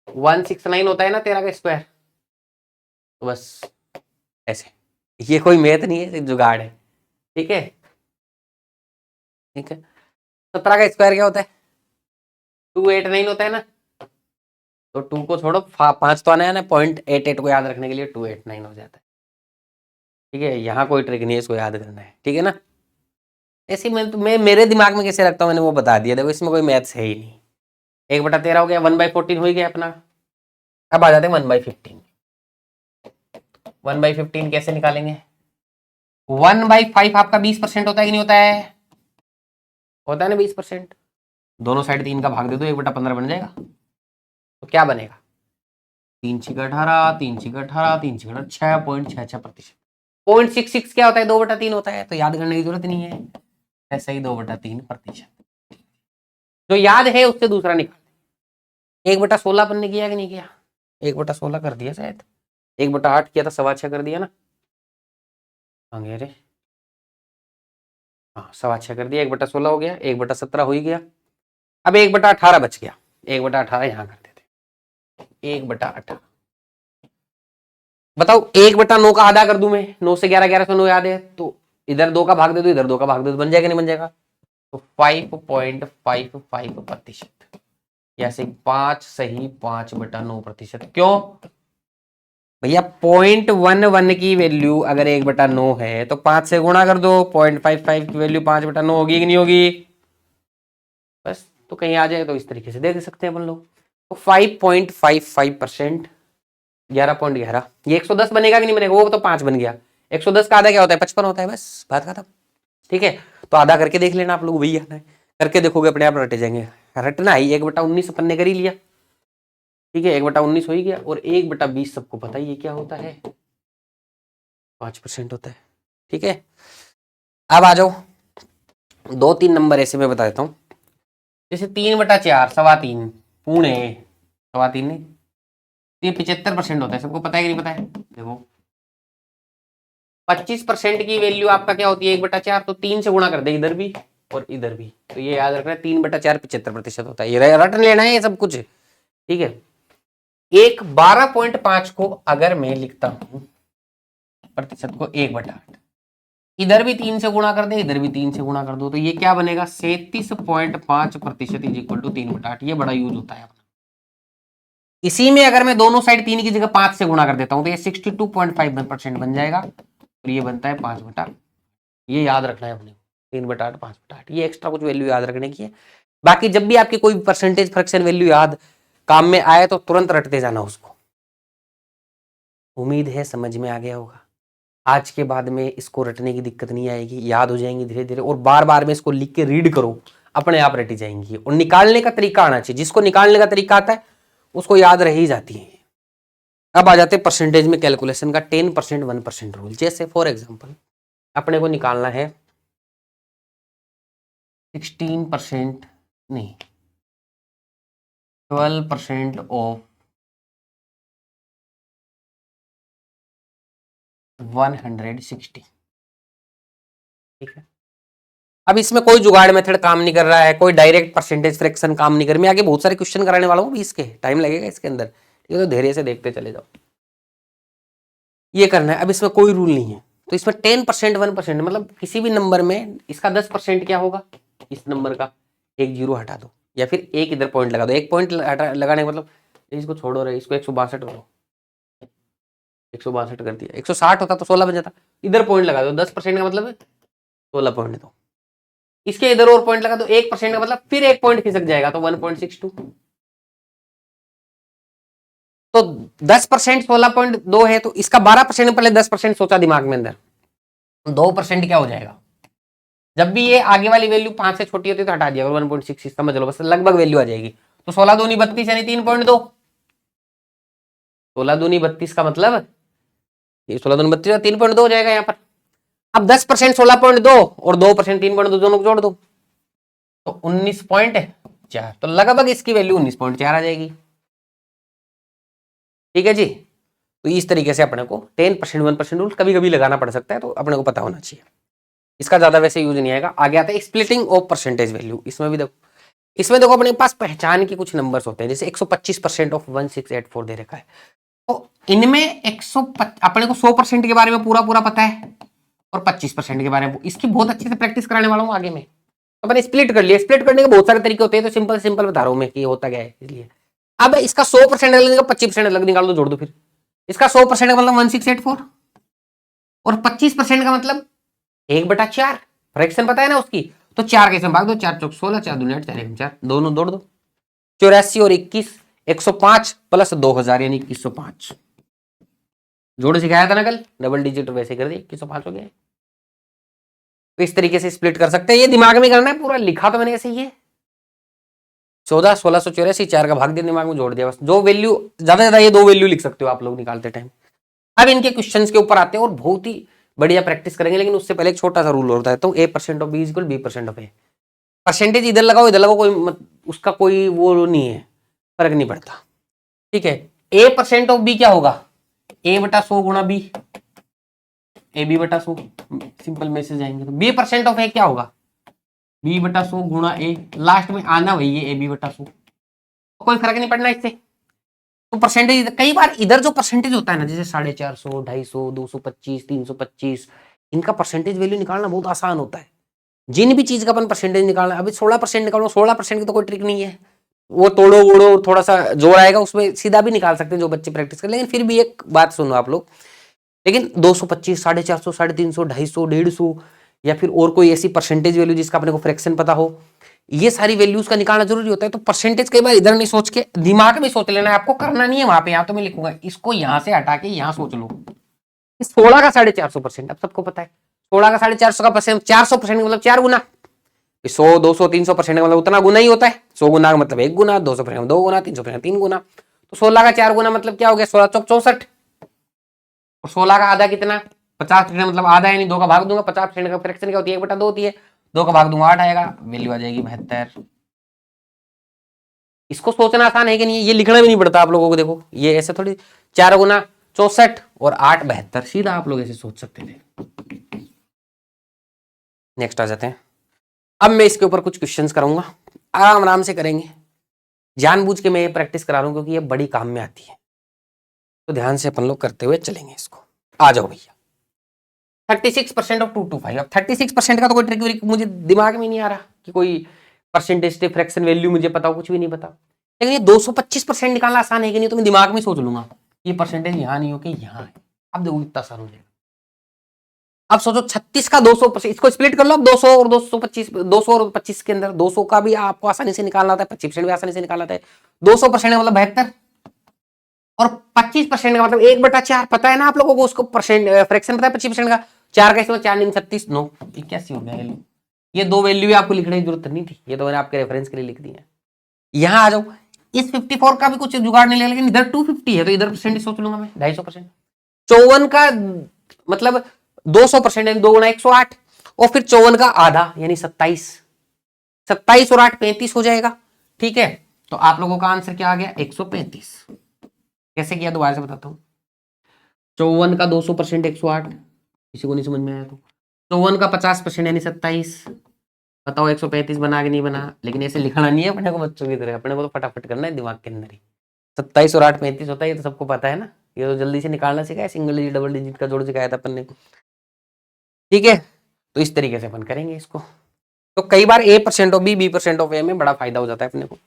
169 होता है ना 13 का स्क्वायर। तो बस ऐसे, ये कोई मैथ नहीं है, सिर्फ जुगाड़ है। ठीक है, ठीक है। 17 का स्क्वायर क्या होता है? 289 होता है ना। तो 2 को छोड़ो, 5 तो आना है ना, 0.88 को याद रखने के लिए 289 हो जाता है। ठीक है, यहाँ कोई ट्रिक नहीं है इसको याद करना है। ठीक है ना, ऐसे मैं मेरे दिमाग में कैसे रखता हूँ मैंने वो बता दिया। देखो इसमें कोई मैथ्स है ही नहीं। 1/13 हो गया, 1/14 हो ही गया अपना। अब आ जाते हैं 1/15। 1/15 कैसे निकालेंगे? 1/5 आपका 20% होता है कि नहीं होता है? होता है ना 20%। दोनों साइड 3 का भाग दे दो, 1/15 बन जाएगा। तो क्या बनेगा? 3×6=18, 3×6=18, 3×6=18, 6.66%। 0.66 क्या होता है? 2/3 होता है, तो याद करने की जरूरत नहीं है। ऐसा ही 2/3%। जो याद है उससे दूसरा निकाल। 1/16 अपन ने किया कि नहीं किया? 1/16 कर दिया शायद। 1/8 किया था, 6.25 कर दिया ना। अंगेरे, हाँ 6.25 कर दिया, 1/16 हो गया, 1/17 हो ही गया। अब 1/18 बच गया, 1/18 यहाँ कर देते, 1/18। बताओ 1/9 का आधा कर दूं मैं, 9 से 11, 11 से 9 याद है, तो इधर 2 का भाग दे दो, इधर 2 का भाग दे दो, बन जाएगा नहीं बन जाएगा? तो 5.55%, या से 5 सही 5/9%। क्यों भैया? 0.11 की वैल्यू अगर 1/9 है तो 5 से गुणा कर दो, 0.55 की वैल्यू 5/9 होगी कि नहीं होगी? बस, तो कहीं आ जाए तो इस तरीके से देख सकते हैं अपन लोग। तो 5.55%, 11.11, ये 110 बनेगा कि नहीं बनेगा? वो तो 5 बन गया। 110 का आधा क्या होता है? 55 होता है। बस बात खत्म। ठीक है, तो आधा करके देख लेना आप लोग, वही है करके देखोगे अपने आप रटे जाएंगे। रटना ही 1/19 अपन ने कर ही लिया। ठीक है, 1/19 हो ही गया, और 1/20 सबको पता ही है क्या होता है, 5% होता है। ठीक है, अब आ जाओ 2-3 नंबर ऐसे मैं बता देता हूँ। जैसे 3/4, 3.25 पूणे, 3.25 नहीं, ये 75% होता है, सबको पता है कि नहीं पता है? देखो 25% की वैल्यू आपका क्या होती है? 1/4, तो 3 से गुणा कर दे इधर भी और इधर भी, तो ये याद रखना है 3/4 75% होता है। ये रट लेना है ये सब कुछ। ठीक है, एक 12.5 को अगर मैं लिखता हूं प्रतिशत को 1/8, इधर भी 3 से गुणा कर दे, इधर भी 3 से गुणा कर दो, तो ये क्या बनेगा? 37.5% इज इक्वल टू 3/8। ये बड़ा यूज होता है अपना। इसी में अगर मैं दोनों साइड 3 की जगह 5 से गुणा कर देता हूं तो ये 62.51% बन जाएगा, और ये बनता है 5/8। ये याद रखना है अपने, 3/8, 5/8। ये एक्स्ट्रा कुछ वैल्यू याद रखने की है। बाकी जब भी आपकी कोई परसेंटेज फ्रैक्शन वैल्यू याद काम में आए तो तुरंत रटते जाना उसको। उम्मीद है समझ में आ गया होगा। आज के बाद में इसको रटने की दिक्कत नहीं आएगी, याद हो जाएंगी धीरे धीरे, और बार बार में इसको लिख के रीड करो, अपने आप रटी जाएंगी। और निकालने का तरीका आना चाहिए, जिसको निकालने का तरीका आता है उसको याद रह ही जाती है। अब आ जाते हैं परसेंटेज में कैलकुलेशन का 10% 1% रूल। जैसे फॉर एग्जाम्पल अपने को निकालना है 16% नहीं 12% ऑफ 160। ठीक है, अब इसमें कोई जुगाड़ मेथड काम नहीं कर रहा है, कोई डायरेक्ट परसेंटेज फ्रैक्शन काम नहीं कर रहा। मैं आगे बहुत सारे क्वेश्चन कराने वाला हूँ, इसके टाइम लगेगा इसके अंदर। ठीक है, तो धैर्य से देखते चले जाओ। ये करना है, अब इसमें कोई रूल नहीं है। तो इसमें 10% 1% मतलब किसी भी नंबर में इसका 10% क्या होगा? इस नंबर का एक जीरो हटा दो, या फिर एक इधर पॉइंट लगा दो। एक पॉइंट लगाने का मतलब इसको छोड़ो रहे, इसको 162 करो, 162 कर दिया। 160 होता तो 16 बन जाता। इधर पॉइंट लगा दो, 10% का मतलब 16 पॉइंट दो। इसके इधर और पॉइंट लगा दो, 1% का मतलब फिर एक पॉइंट खिसक जाएगा, तो 1.62। तो तो 10% 16.2 है, तो इसका 12% पहले 10% सोचा दिमाग में अंदर, 2% क्या हो जाएगा? जब भी ये आगे वाली वैल्यू 5 से छोटी होती है तो हटा दिया 1.66 समझ लो, बस लगभग वैल्यू आ जाएगी। तो 16 दूनी 32 यानी 3.2, 16 दूनी 32 का मतलब ये 16 दूनी 32 3.2 हो जाएगा यहाँ पर। अब 10% 16.2 और 2% 3.2 दोनों को जोड़ दो तो 19.4, तो लगभग इसकी वैल्यू 19.4 आ जाएगी। ठीक है जी। तो इस तरीके से अपने को 10% 1% रूल कभी कभी लगाना पड़ सकता है, तो अपने को पता होना चाहिए। इसका ज्यादा वैसे यूज नहीं आएगा। आगे आता है स्प्लिटिंग ऑफ परसेंटेज वैल्यू। इसमें देखो अपने पास पहचान के कुछ नंबर्स होते हैं, जैसे 125% ऑफ 1684 दे रखा है, तो इनमें 100 अपने को 100% के बारे में पूरा पूरा पता है और 25% के बारे में इसकी बहुत अच्छे से प्रैक्टिस कराने वाला हूँ आगे में। तो मैंने स्प्लिट कर लिया। स्प्लिट करने के बहुत सारे तरीके होते हैं, तो सिंपल सिंपल बता रहा हूँ मैं कि होता क्या है। इसलिए अब इसका 100% अलग निकाल, 25% अलग निकाल दो, जोड़ दो। फिर इसका 100% का मतलब 1684 और 25% का मतलब 1/4 फ्रैक्शन पता है ना उसकी, तो 4 कैसे भाग दो, 4 चौक 16, 4 दूनी 8, 4 1 4, दोनों जोड़ दो। 84 और 21 105 प्लस 2000 यानी 2105। जोड़ सिखाया था ना कल, डबल डिजिट वैसे कर दिया, 2105 हो गया। तो इस तरीके से स्प्लिट कर सकते हैं, ये दिमाग में करना है, पूरा लिखा तो मैंने ऐसे ही है। 14 1684, 4 का भाग दिया, दिमाग में जोड़ दिया, बस जो वैल्यू ज्यादा ये 2 वैल्यू लिख सकते हो आप लोग निकालते टाइम। अब इनके क्वेश्चंस के ऊपर आते हैं और बहुत ही बढ़िया प्रैक्टिस करेंगे, लेकिन उससे पहले एक छोटा सा रूल होता है, तो A% of B equal B% of A। Percentage इधर लगाओ इधर लगाओ, कोई उसका कोई वो नहीं है, फर्क नहीं पड़ता। ठीक है, A% ऑफ B क्या होगा? A/100 गुणा B, AB/100, सिंपल मैसेज आएंगे। तो B% ऑफ A क्या होगा? B/100 गुणा A, लास्ट में आना वही है AB/100, कोई फर्क नहीं पड़ना इससे। तो परसेंटेज कई बार इधर जो परसेंटेज होता है ना, जैसे 450, 250, 225, 325, इनका परसेंटेज वैल्यू निकालना बहुत आसान होता है। जिन भी चीज का अपन परसेंटेज निकालना, अभी 16% निकालो, 16% की तो कोई ट्रिक नहीं है, वो तोड़ो ओड़ो थोड़ा सा जोर आएगा उसमें, सीधा भी निकाल सकते हैं जो बच्चे प्रैक्टिस करें। लेकिन फिर भी एक बात सुनो आप लोग, लेकिन 225, 450, 350, 250, 150 या फिर और कोई ऐसी परसेंटेज वैल्यू जिसका अपने को फ्रैक्शन पता हो, ये सारी वैल्यूज का निकालना जरूरी होता है। तो परसेंटेज कई बार इधर नहीं सोच के दिमाग में सोच लेना है, आपको करना नहीं है वहां पे, यहाँ तो मैं लिखूंगा, इसको यहां से हटा के यहां सोच लो। 16 का 450%, अब सबको पता है 16 का 450 का परसेंट 400% मतलब 4 गुना, 100 200 300% का मतलब उतना गुना ही होता है। 100 गुना का मतलब 1 गुना, 200% 2 गुना, 300% 3 गुना। तो 16 का 4 गुना मतलब क्या हो गया? 16 चौक 64, और 16 का आधा कितना? 50% मतलब आधा, यानी 2 का भाग दूंगा, 50% का फ्रैक्शन क्या होती है? 1/2 होती है, 2 का भाग दूंगा 8 आएगा, वैल्यू आ जाएगी 72। इसको सोचना आसान है कि नहीं? ये लिखना भी नहीं पड़ता आप लोगों को, देखो ये ऐसे थोड़ी 4 गुना 64 और 8 72, सीधा आप लोग ऐसे सोच सकते थे। नेक्स्ट आ जाते हैं। अब मैं इसके ऊपर कुछ क्वेश्चंस करूंगा, आराम आराम से करेंगे, जानबूझ के मैं ये प्रैक्टिस करा रहा हूं क्योंकि ये बड़ी काम में आती है, तो ध्यान से अपन लोग करते हुए चलेंगे इसको। आ जाओ भैया, 36% ऑफ 225। अब 36% का तो कोई ट्रिक मुझे दिमाग में नहीं आ रहा कि कोई परसेंटेज फ्रैक्शन वैल्यू मुझे पता हो, कुछ भी नहीं पता। लेकिन ये 225% निकालना आसान है कि नहीं, तो मैं दिमाग में सोच लूंगा ये परसेंटेज यहाँ नहीं होके यहाँ है। अब देखो इतना आसान हो जाएगा। अब सोचो 36 का 200%, इसको स्प्लिट कर लो अब, 200 और 225, 200 और 25 के अंदर 200 का भी आपको आसानी से निकालना होता है, 25% भी आसानी से निकालना होता है। 200% मतलब 72 और 25% का मतलब 1/4 पता है ना आप लोगों को, उसको परसेंट फ्रैक्शन पता है 25% का। 4 का इसमें 4 नहीं 36 9 81 हो गया। ये 2 वैल्यू भी आपको लिखने की जरूरत नहीं थी, ये तो मैंने आपके रेफरेंस के लिए लिख दी है। यहां आ जाओ, इस 54 का भी कुछ जुगाड़ नहीं लिया, लेकिन इधर 250 है तो इधर परसेंटेज सोच लूंगा मैं 250%। 54 का मतलब 200% यानी 2 गुना 108, और फिर 54 का आधा यानी 27, 27 और 8 35 हो जाएगा। ठीक है, तो आप लोगों का आंसर क्या आ गया? 135। कैसे किया दोबारा से बताता हूं। 54 का 200% 108, किसी को नहीं समझ में आया तो 54 का 50% यानी 27, बताओ 135 बना के नहीं बना। लेकिन ऐसे लिखना नहीं है अपने को बच्चों की तरह, अपने को तो फटाफट करना है दिमाग के अंदर ही। 27 और 8 35 होता है, ये तो सबको पता है ना, ये तो जल्दी से निकालना सिखाया, सिंगल डिजिट डबल डिजिट का जोड़ सिखाया था अपन ने। ठीक है, तो इस तरीके से अपन करेंगे इसको। तो कई बार A% of B% of A में बड़ा फायदा हो जाता है अपने को।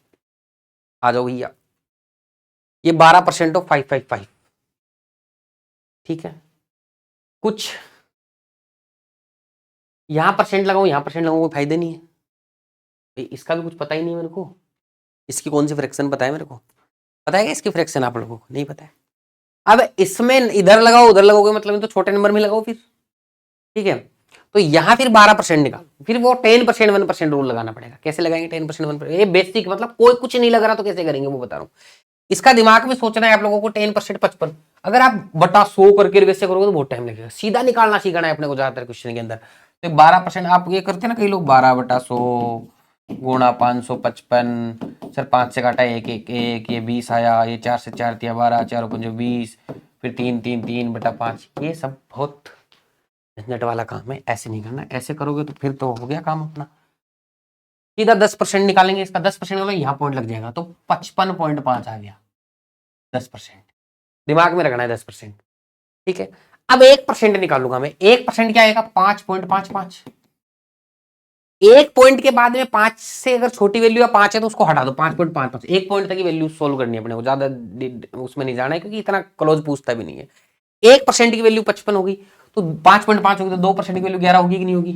आ जाओ भैया, ये 12% ऑफ 555। ठीक है, कुछ यहां परसेंट लगाऊं यहां परसेंट लगाऊं, कोई फायदा नहीं है। इसका भी कुछ पता ही नहीं है मेरे को, इसकी कौन सी फ्रैक्शन पता है मेरे को, पता है क्या इसकी फ्रैक्शन आप लोगों को? नहीं पता है। अब इसमें इधर लगाओ उधर लगोगे मतलब तो छोटे नंबर में लगाओ फिर, ठीक है। तो यहां फिर 12% निकालो, फिर वो 10% 1% रूल लगाना पड़ेगा। कैसे लगाएंगे 10% 1%? ये बेसिक, मतलब कोई कुछ नहीं लग रहा तो कैसे करेंगे वो बता रहा हूँ। इसका दिमाग में सोचना है आप लोगों को। 10% 55, अगर आप बटा 100 करके वैसे करोगे तो बहुत टाइम लगेगा। सीधा निकालना सीखना है अपने को ज्यादातर क्वेश्चन के अंदर। तो 12% आप ये करते हैं ना, कई लोग 12/100 गुणा 555, सर 5 से काटा 1 ये 20 आया, ये 4 से 4 दिया 12, 4 पंजे 20, फिर 3/5। ये सब बहुत झंझट वाला काम है, ऐसे नहीं करना। ऐसे करोगे तो फिर तो हो गया काम अपना। सीधा 10% निकालेंगे इसका, 10% वाला यहाँ पॉइंट लग जाएगा, तो 55.5 आ गया 10%। दिमाग में रखना है 10%, ठीक है। अब 1% निकालूंगा मैं। 1% क्या आएगा? 5.55। एक पॉइंट के बाद में 5 से अगर छोटी वैल्यू या 5 है तो उसको हटा दो। 5.55, एक पॉइंट तक की वैल्यू सोल्व करनी है अपने को, ज्यादा उसमें नहीं जाना है क्योंकि इतना क्लोज पूछता भी नहीं है। 1% की वैल्यू 55 होगी तो 5.5 होगी, तो 2% की वैल्यू 11 होगी कि नहीं होगी?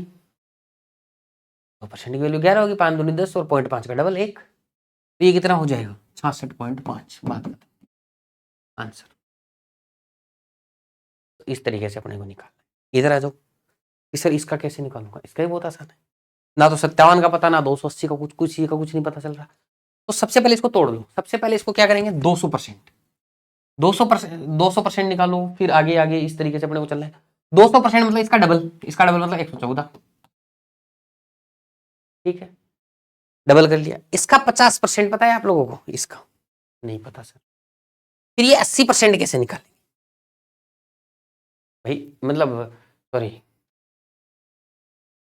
2% की वैल्यू 11 होगी, 5 दूनी 10 और 0.5 का डबल 1, तो ये कितना हो जाएगा? 66.5। बात खत्म, आंसर। तो इस तरीके से अपने को निकालना है। इधर आ जाओ कि सर इसका कैसे निकालूंगा? इसका भी बहुत आसान है। ना तो 57 का पता, ना 280 का, कुछ का कुछ नहीं पता चल रहा। तो सबसे पहले इसको तोड़ लो। सबसे पहले इसको क्या करेंगे? 200%। 200% निकालो, फिर आगे आगे इस तरीके से अपने को चलना है। 200% मतलब इसका डबल, इसका डबल मतलब 114, ठीक है। डबल कर लिया। इसका 50% पता है आप लोगों को? इसका नहीं पता सर। फिर ये 80% कैसे निकालेंगे भाई? मतलब सॉरी,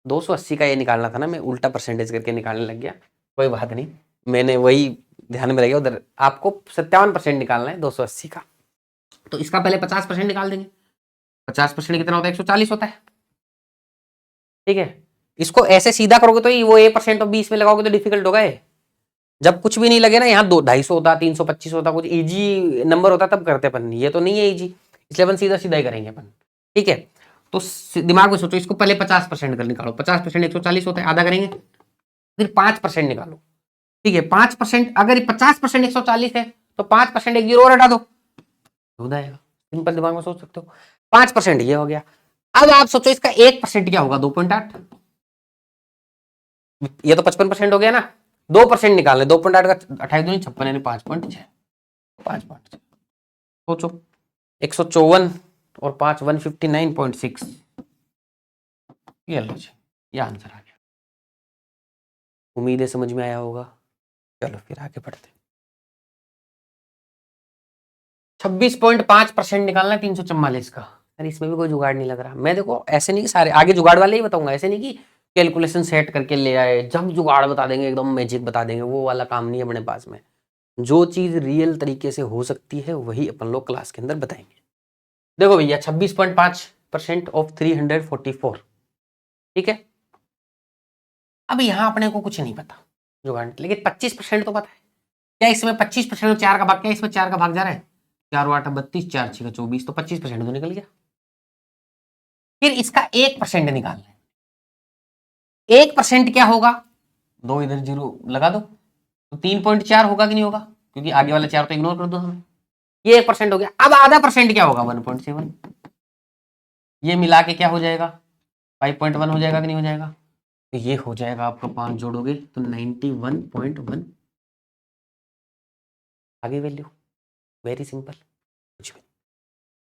280 का ये निकालना था ना, मैं उल्टा परसेंटेज करके निकालने लग गया। कोई बात नहीं, मैंने वही ध्यान में रह गया। उधर आपको 57% निकालना है 280 का। तो इसका पहले 50% निकाल देंगे। 50% कितना होता है? 140 होता है, ठीक है। इसको ऐसे सीधा करोगे तो वो A% और 20 में लगाओगे तो डिफिकल्ट होगा। जब कुछ भी नहीं लगे ना, यहाँ 250 होता, 325 होता, कुछ इजी नंबर होता तब करते अपन। ये तो नहीं है इजी, इसलिए अपन सीधा सीधा ही करेंगे अपन, ठीक है। तो दिमाग में सोचो, इसको पहले 50% कर निकालो। 50% 140 होता है, आधा करेंगे। फिर 5% निकालो, ठीक है। 5%, अगर 50% 140 है तो 5% एक जीरो और हटा दो, हो जाएगा। सिंपल दिमाग में सोच सकते हो। 5% ये हो गया। अब आप सोचो इसका 1% क्या होगा? 2.8। ये तो 55% हो गया ना। 2% निकालने, 2.8 का 28 दूनी 56 यानी 5.6। 5.6 सोचो, 154 और 5 159.6। ये लो जी, ये आंसर आ गया। उम्मीद है समझ में आया होगा। चलो फिर आगे बढ़ते। 26.5% निकालना है 344 का। सर इसमें भी कोई जुगाड़ नहीं लग रहा। मैं देखो ऐसे नहीं कि सारे आगे जुगाड़ वाले ही बताऊंगा, ऐसे नहीं कि कैलकुलेशन सेट करके ले आए, जब जुगाड़ बता देंगे, एकदम मैजिक बता देंगे, वो वाला काम नहीं है अपने पास में। जो चीज रियल तरीके से हो सकती है वही अपन लोग क्लास के अंदर बताएंगे। देखो भैया, 26.5% ऑफ 344, ठीक है। अब यहां अपने को कुछ नहीं पता जुगाड़, लेकिन 25% तो पता है। क्या इसमें 25% 4 का भाग? क्या इसमें 4 का भाग जा रहा है? 4 8 32, 4 6 24, तो 25% तो निकल गया। फिर इसका 1% निकालना है। 1% क्या होगा? दो इधर जीरो लगा दो, तो 3.4 होगा कि नहीं होगा? क्योंकि आगे वाला 4 तो इग्नोर कर दो हमें। ये 1% हो गया। अब आधा परसेंट क्या होगा? 1.7। ये मिला के क्या हो जाएगा? 5.1 हो जाएगा कि नहीं हो जाएगा? तो ये हो जाएगा आपका, 5 जोड़ोगे तो 91.1 आगे वैल्यू। वेरी सिंपल, कुछ भी।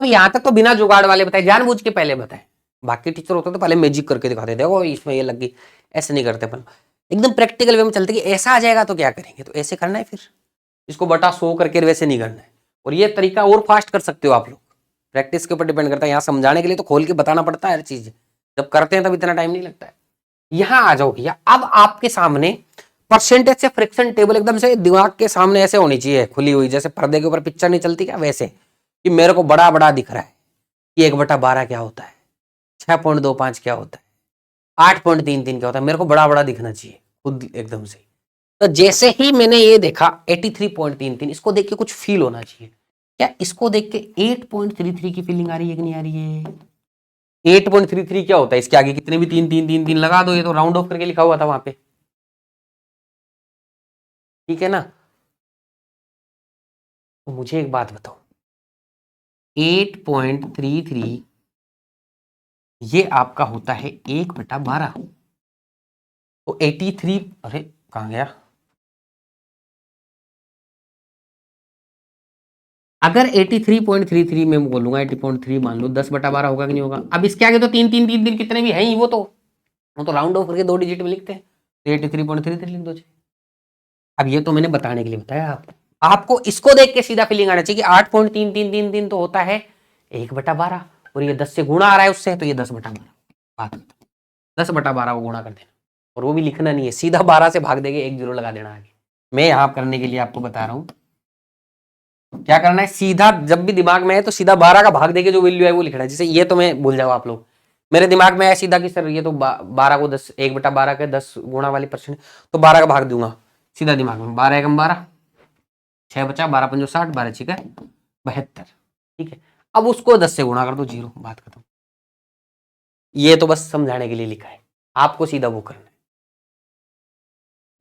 तो यहां तक तो बिना जुगाड़ वाले बताए, जानबूझ के पहले बताए। बाकी टीचर होते तो पहले मैजिक करके दिखाते, देखो इसमें ये लग गई। ऐसे नहीं करते अपन, एकदम प्रैक्टिकल वे में चलते कि ऐसा आ जाएगा तो क्या करेंगे, तो ऐसे करना है। फिर इसको बटा 100 करके वैसे नहीं करना है। और ये तरीका और फास्ट कर सकते हो आप लोग, प्रैक्टिस के ऊपर डिपेंड करता है। यहाँ समझाने के लिए तो खोल के बताना पड़ता है हर चीज, जब करते हैं तब इतना टाइम नहीं लगता है। यहां आ जाओ भैया, अब आपके सामने परसेंटेज से फ्रैक्शन टेबल एकदम से दिमाग के सामने ऐसे होनी चाहिए, खुली हुई, जैसे पर्दे के ऊपर पिक्चर नहीं चलती क्या, वैसे कि मेरे को बड़ा बड़ा दिख रहा है कि 1/12 क्या होता है, 6.25 क्या होता है, 8.33 क्या होता है, मेरे को बड़ा बड़ा दिखना चाहिए खुद एकदम से। तो जैसे ही मैंने ये देखा 83.33, इसको देख के कुछ फील होना चाहिए। क्या इसको देख के 8.33 की फीलिंग आ रही है कि नहीं आ रही है? 8.33 क्या होता है? इसके आगे कितने भी 3 लगा दो, ये तो राउंड ऑफ करके लिखा हुआ था वहां पे, ठीक है ना। तो मुझे एक बात बताओ, 8.33 ये आपका होता है 1/12। तो 83, अरे कहाँ गया, अगर 83.33 में बोलूंगा 80.3 मान लो 10/12 होगा कि नहीं होगा। अब इसके आगे तो 3 कितने भी हैं ही, वो तो राउंड ऑफ करके 2 डिजिट में लिखते हैं, तो 83.33 लिख दो। अब ये तो मैंने बताने के लिए बताया आपको इसको देख के सीधा फीलिंग आना चाहिए कि 8.3333 तो होता है 1/12 और ये 10 से गुणा आ रहा है उससे, तो ये 10/12 बात 10/12 को गुणा कर देना, और वो भी लिखना नहीं है, सीधा 12 से भाग देंगे, 1 0 लगा देना आगे। मैं यहां करने के लिए आपको बता रहा हूं क्या करना है, सीधा जब भी दिमाग में है तो सीधा 12 का भाग देके जो वैल्यू है वो लिखना है। जैसे ये तो मैं भूल जाओ आप लोग, मेरे दिमाग में है सीधा कि सर ये तो 12 को 10 1/12 के 10 गुणा वाली परसेंट, तो 12 का भाग दूंगा सीधा दिमाग में, 12 एकम 12, 6 बचा, 12 पंजो 60, 12 ठीक है 72, ठीक है। अब उसको 10 से गुणा कर दो, 0, बात खत्म। ये तो बस समझाने के लिए लिखा है, आपको सीधा वो करना है।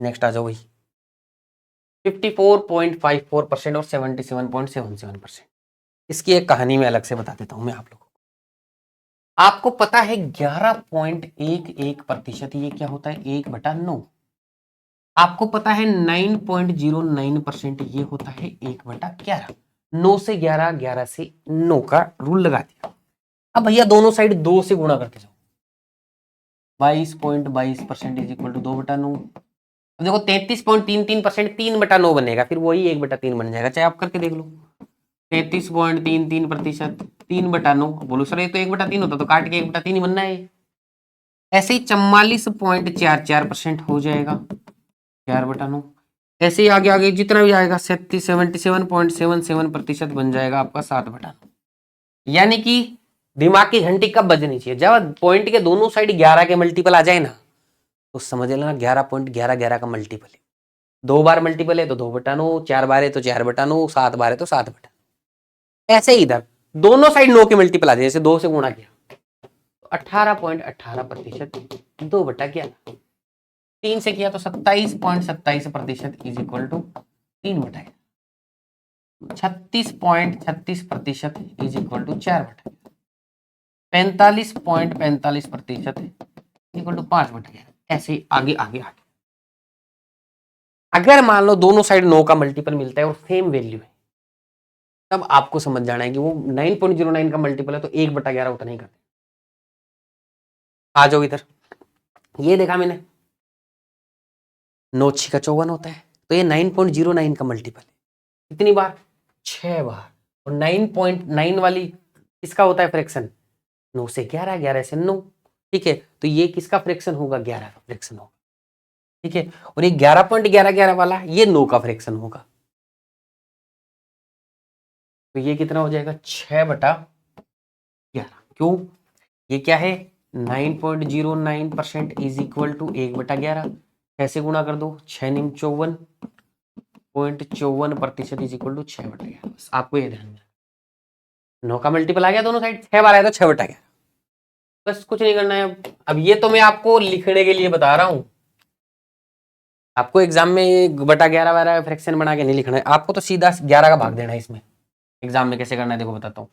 नेक्स्ट आ जाओ भाई, 54.54% और 77.77%। इसकी एक कहानी में अलग से बता देता हूं मैं आप लोगों को। आपको पता है 11.11%, ये क्या होता है 1/9। आपको पता है 9.09% ये होता है 1/11। 9 से 11, 11 से 9 का रूल लगा दिया। अब भैया दोनों साइड 2 से गुणा करके जाओ, 22.22% इज इक्वल टू 2/9। अब देखो 33.33% 3/9 बनेगा, फिर वही 1/3 बन जाएगा, चाहे आप करके देख लो। 33.33% 3/9, बोलो सर ये तो 1/3 होता, तो काट के 1/3 ही बनना है। ऐसे ही 44.44% हो जाएगा 4/9। ऐसे ही आगे आगे जितना भी आएगा 77.77% बन जाएगा आपका 7/9। यानी कि दिमाग की घंटी कब बजनी चाहिए, जब पॉइंट के दोनों साइड 11 के मल्टीपल आ जाए ना, तो समझ लेना 11.11 का मल्टीपल है। 2 बार मल्टीपल है तो 2/9, 4 बार है तो 4/9, 7 बार है तो 7/9। ऐसे ही इधर दोनों साइड 9 के मल्टीपल आ जाए, जैसे 2 से गुणा किया तो 18.18%, 2/11। 3 से किया तो 27.27% is equal to 3/11। 36.36% is equal to 4/11। 45.45% equal to 5/11। ऐसे ही आगे आगे आगे। अगर मान लो दोनों साइड 9 का मल्टीपल मिलता है और सेम वैल्यू है, तब आपको समझ जाना है कि वो 9.09 का मल्टीपल है, तो 1/11 उतना ही करते। आ जाओ इधर, ये देखा मैंने 9 6 का 54 होता है, तो ये 9.09 का मल्टीपल है। कितनी बार, 6 बार। और 9.9 वाली किसका होता है फ्रैक्शन, 9 से 11, 11 से 9, ठीक है। तो ये किसका फ्रैक्शन होगा, 11 का फ्रैक्शन होगा, ठीक है। और ये 11.11 वाला ये 9 का फ्रैक्शन होगा, तो ये कितना हो जाएगा 6/11। क्यों, ये क्या है 9.09% इज इक्वल टू 1/11। कैसे गुणा कर दो, 6 9 54.54% इज इक्वल टू 6/11। बस आपको ये ध्यान में, 9 का मल्टीपल आ गया दोनों साइड, 6 बार आया तो 6/11। बस कुछ नहीं करना है। अब ये तो मैं आपको लिखने के लिए बता रहा हूं, आपको एग्जाम में 1/11 वाला फ्रैक्शन बना के नहीं लिखना है, आपको तो सीधा 11 का भाग देना है। इसमें एग्जाम में कैसे करना है देखो बताता हूँ।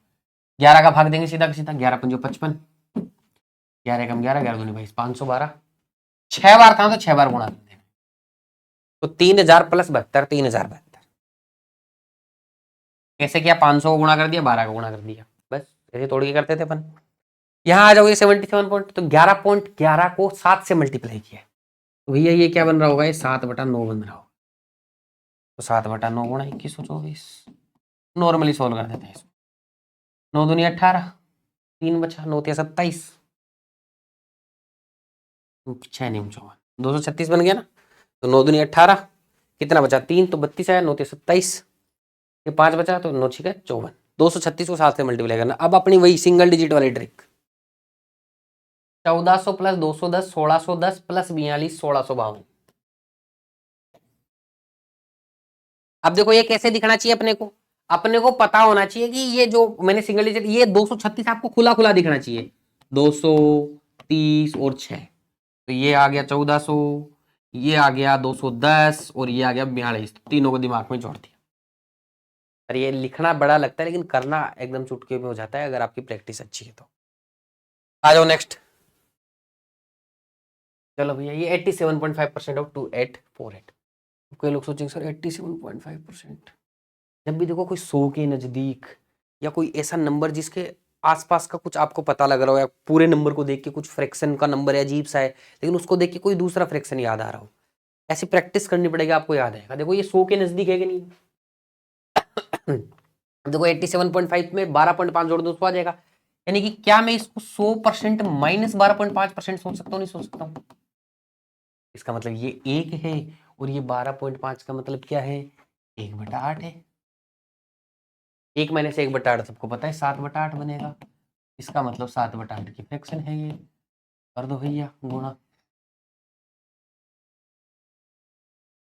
11 का भाग देंगे सीधा का सीधा, 11 पंजो 55, 11 एकम 11, 11 दूनी 22, 512। 6 बार था तो 6 बार गुणा कर देना, तो 3000 प्लस 72, 3072। कैसे किया, 500 को गुणा कर दिया, 12 का गुणा कर दिया, बस ऐसे तोड़ के करते थे अपन। यहाँ आ जाओगे 77 पॉइंट, तो 11.11 को 7 से मल्टीप्लाई किया, तो भैया ये क्या बन रहा होगा, ये 7/9 बन रहा होगा। तो 7/9 गुणा 2124, नॉर्मली सोल्व कर देते हैं इसको। 9 दूनी 18, 3 बचा, 9 तिया 27, 6 9 54, 236 बन गया ना। तो 9 दूनी 18, कितना बचा 3, तो 32 आया, 9 तिया 27, ये 5 बचा, तो 9 6 54, 236 को 7 से मल्टीप्लाई करना। अब अपनी वही सिंगल डिजिट वाली ट्रिक, 1400 प्लस 210, 1610 प्लस 42, 1652। अब देखो ये कैसे दिखना चाहिए अपने को पता होना चाहिए कि ये जो मैंने सिंगल डिजिट, ये 236 आपको खुला खुला दिखना चाहिए, 230 और 6, तो ये आ गया 1400, ये आ गया 210 और ये आ गया 42, तीनों को दिमाग में जोड़ दिया। और ये लिखना बड़ा लगता है लेकिन करना एकदम चुटकी में हो जाता है अगर आपकी प्रैक्टिस अच्छी है तो। आ जाओ नेक्स्ट। चलो भैया ये 87.5% ऑफ 2848। कोई लोग सोचेंगे सर 87.5%, जब भी देखो कोई 100 के नजदीक या कोई ऐसा नंबर जिसके आसपास का कुछ आपको पता लग रहा हो, या पूरे नंबर को देख के कुछ फ्रैक्शन का नंबर है अजीब सा है लेकिन उसको देख के कोई दूसरा फ्रैक्शन याद आ रहा हो, ऐसी प्रैक्टिस करनी पड़ेगी, आपको याद आएगा। देखो ये 100 के नजदीक है कि नहीं। देखो 87.5 में 12.5 जोड़ दो तो आ जाएगा, यानी कि क्या मैं इसको 100% माइनस 12.5% सोच सकता हूँ, नहीं सोच सकता हूँ। इसका मतलब ये 1 है और ये 12.5 का मतलब क्या है, 1/8 है। 1 माइनस 1/8 सबको पता है 7/8 बनेगा। इसका मतलब 7/8 की फ्रैक्शन है ये। कर दो भैया गुणा,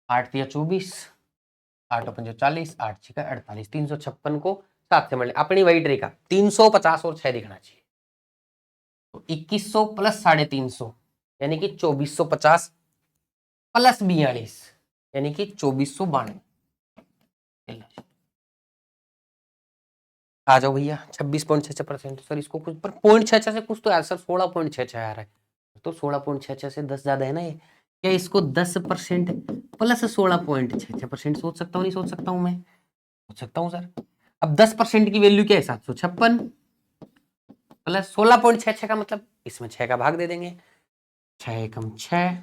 8 तिया 24, 8 और 5 40, 8 6 48, 356 को 7 से मल्टीप्लाई, अपनी वही ट्रिक है, 350 और 6 दिखना चाहिए। तो 2100 प्लस 350 यानी कि 2450 प्लस 42 यानी कि 2492। आ जाओ भैया 26.66%। सर इसको कुछ पर 0.66 से कुछ तो यार सर 16.66 आ रहा है, तो 16.66 से 10 ज्यादा है ना ये। क्या इसको 10% प्लस 16.66% सोच सकता हूँ, नहीं सोच सकता हूँ मैं, सोच सकता हूँ सर। अब 10% की वैल्यू क्या है 756 प्लस 16.66 का मतलब इसमें 6 का भाग दे देंगे, 6 एकम 6,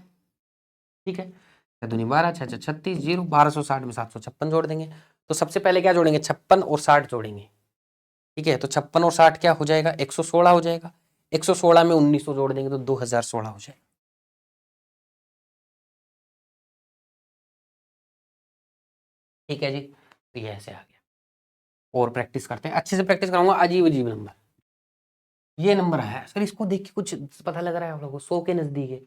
ठीक है, 6 दूनी 12, 6 36, 0, 1260 में 756 जोड़ देंगे। तो सबसे पहले क्या जोड़ेंगे, 56 और 60 जोड़ेंगे, ठीक है। तो 56 और 60 क्या हो जाएगा, 116 हो जाएगा। 116 में 1900 जोड़ देंगे तो 2016 हो जाएगा। ठीक है जी, तो ये ऐसे आ गया। और प्रैक्टिस करते हैं, अच्छे से प्रैक्टिस कराऊंगा। अजीब अजीब नंबर, ये नंबर है सर, इसको देख के कुछ पता लग रहा है आप लोगों को, 100 के नजदीक है।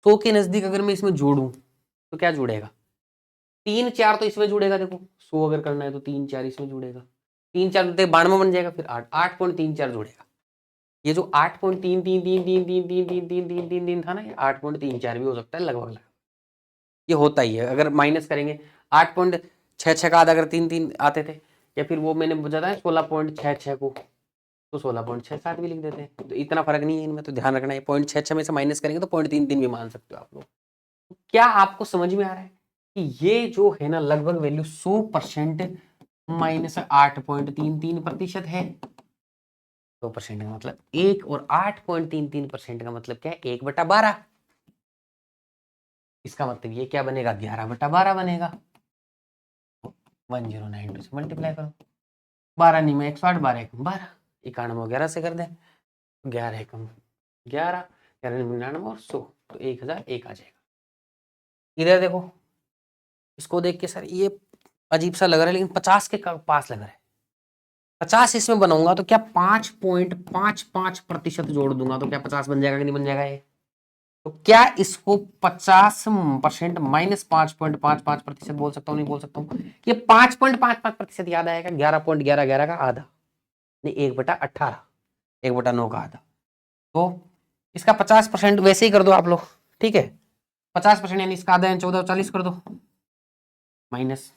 100 के नजदीक अगर मैं इसमें जोड़ूं तो क्या जुड़ेगा, 3 4 तो इसमें जुड़ेगा। देखो 100 अगर करना है तो 3 4 इसमें जुड़ेगा, 3 4 92 बन जाएगा, फिर 8.34 जुड़ेगा। ये जो 8.3 था ना, ये 8.34 भी हो सकता है लगभग लगभग, ये होता ही है। अगर माइनस करेंगे 8.66 का आधा अगर 3 आते थे, या फिर वो मैंने बताया 16.66 को तो 16.67 भी लिख देते हैं। तो इतना फर्क नहीं है इनमें, तो ध्यान रखना है। 0.66 में से माइनस करेंगे तो 0.33 भी मान सकते हो आप लोग। क्या आपको समझ में आ रहा है कि ये जो है ना लगभग वैल्यू 100% माइनस 8.33% है। 100% का मतलब 1 और 8.33% का मतलब क्या है, 1/12। इसका मतलब ये क्या बनेगा, 11/12 बनेगा। 1092 से मल्टीप्लाई करो, 12 नहीं में 108, 12 एकम 12, 91 11 से कर दें, 11 एकम 11, 99 और 100, तो 1001 आ जाएगा। इधर देखो, इसको देख के सर ये अजीब सा लग रहा है लेकिन 50 के पास लग रहा है। 50 इसमें बनाऊंगा तो क्या 5.55% जोड़ दूंगा तो क्या 50 बन जाएगा कि नहीं बन जाएगा ये। तो क्या इसको 50% माइनस 5.55% बोल सकता हूँ, नहीं बोल सकता हूँ। ये 5.55% याद आएगा, 11.11 का आधा, नहीं 1/18, 1/9 का आधा। तो इसका 50% वैसे ही कर दो आप लोग, ठीक है। 50% यानी इसका आधा 1440 कर दो, माइनस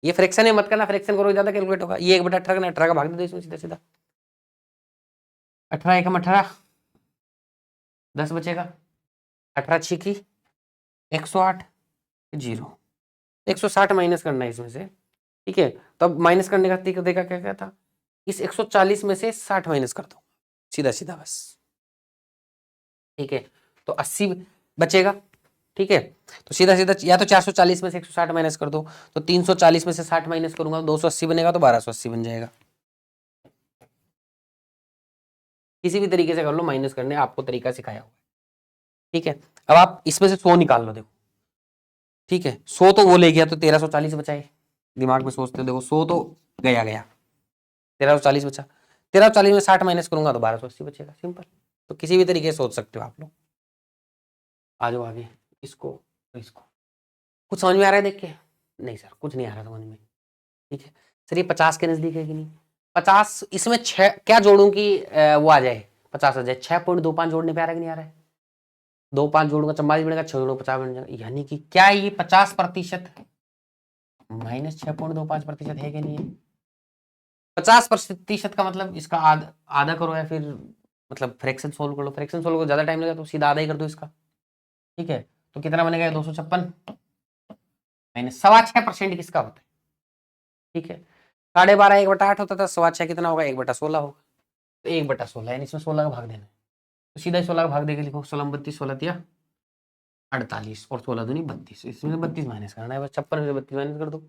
ये फ्रैक्शन है, मत करना, फ्रैक्शन करो ज्यादा कैलकुलेट होगा। ये 1/18 का 18 का भाग दे दो इसमें सीधा सीधा, 18 एकम 18, 10 बचेगा, 18 छिकी 108, 0, 160 माइनस करना है इसमें से, ठीक है। तो अब माइनस करने का तरीका देखा क्या क्या था, इस 140 में से 60 माइनस कर दो, सीधा सीधा बस, ठीक है। तो 80 बचेगा, ठीक है। तो सीधा सीधा या तो 440 में से 160 माइनस कर दो, तो 340 में से 60 माइनस करूंगा तो 280 बनेगा, तो 1280 बन जाएगा। किसी भी तरीके से कर लो, माइनस करने आपको तरीका सिखाया हुआ है, ठीक है। अब आप इसमें से 100 निकाल लो, देखो, ठीक है। 100 तो वो ले गया तो 1340 बचाए, दिमाग में सोचते हो, देखो 100 तो गया गया, 1340 बचा, 1340 में 60 माइनस करूंगा तो 1280 बचेगा, सिंपल। तो किसी भी तरीके से सोच सकते हो आप लोग। आ जाओ आगे, इसको कुछ समझ में आ रहा है देख के, नहीं सर कुछ नहीं आ रहा समझ में, ठीक है। सर ये 50 के नजदीक है कि नहीं, 50 इसमें 6 क्या जोड़ूं कि वो आ जाए 50 आ जाए, 6.25 जोड़ने पे आ रहा है कि नहीं आ रहा है, 2 5 जोड़ूंगा 44 बनेगा, 6 जोड़ूंगा 50 बन जाएगा, यानी कि क्या ये 50% माइनस 6.25% है कि नहीं है, 50% का मतलब इसका आधा करो या फिर मतलब फ्रैक्शन सोल्व कर लो। फ्रैक्शन सोल्व को ज्यादा टाइम लगेगा तो सीधा आधा ही कर दो इसका। ठीक है, तो कितना बनेगा 256 माइनस 6.25% किसका होता है। ठीक है, 12.5 1/8 होता था, 6.25 कितना होगा 1/16 होगा। तो 1/16 है, इसमें 16 का भाग देना है, तो सीधा 16 का भाग देके लिखो। 16 32 16 दिया 48 और 16 दूनी 32, इसमें 32 माइनस करना है, बस 56 में से 32 माइनस कर दो।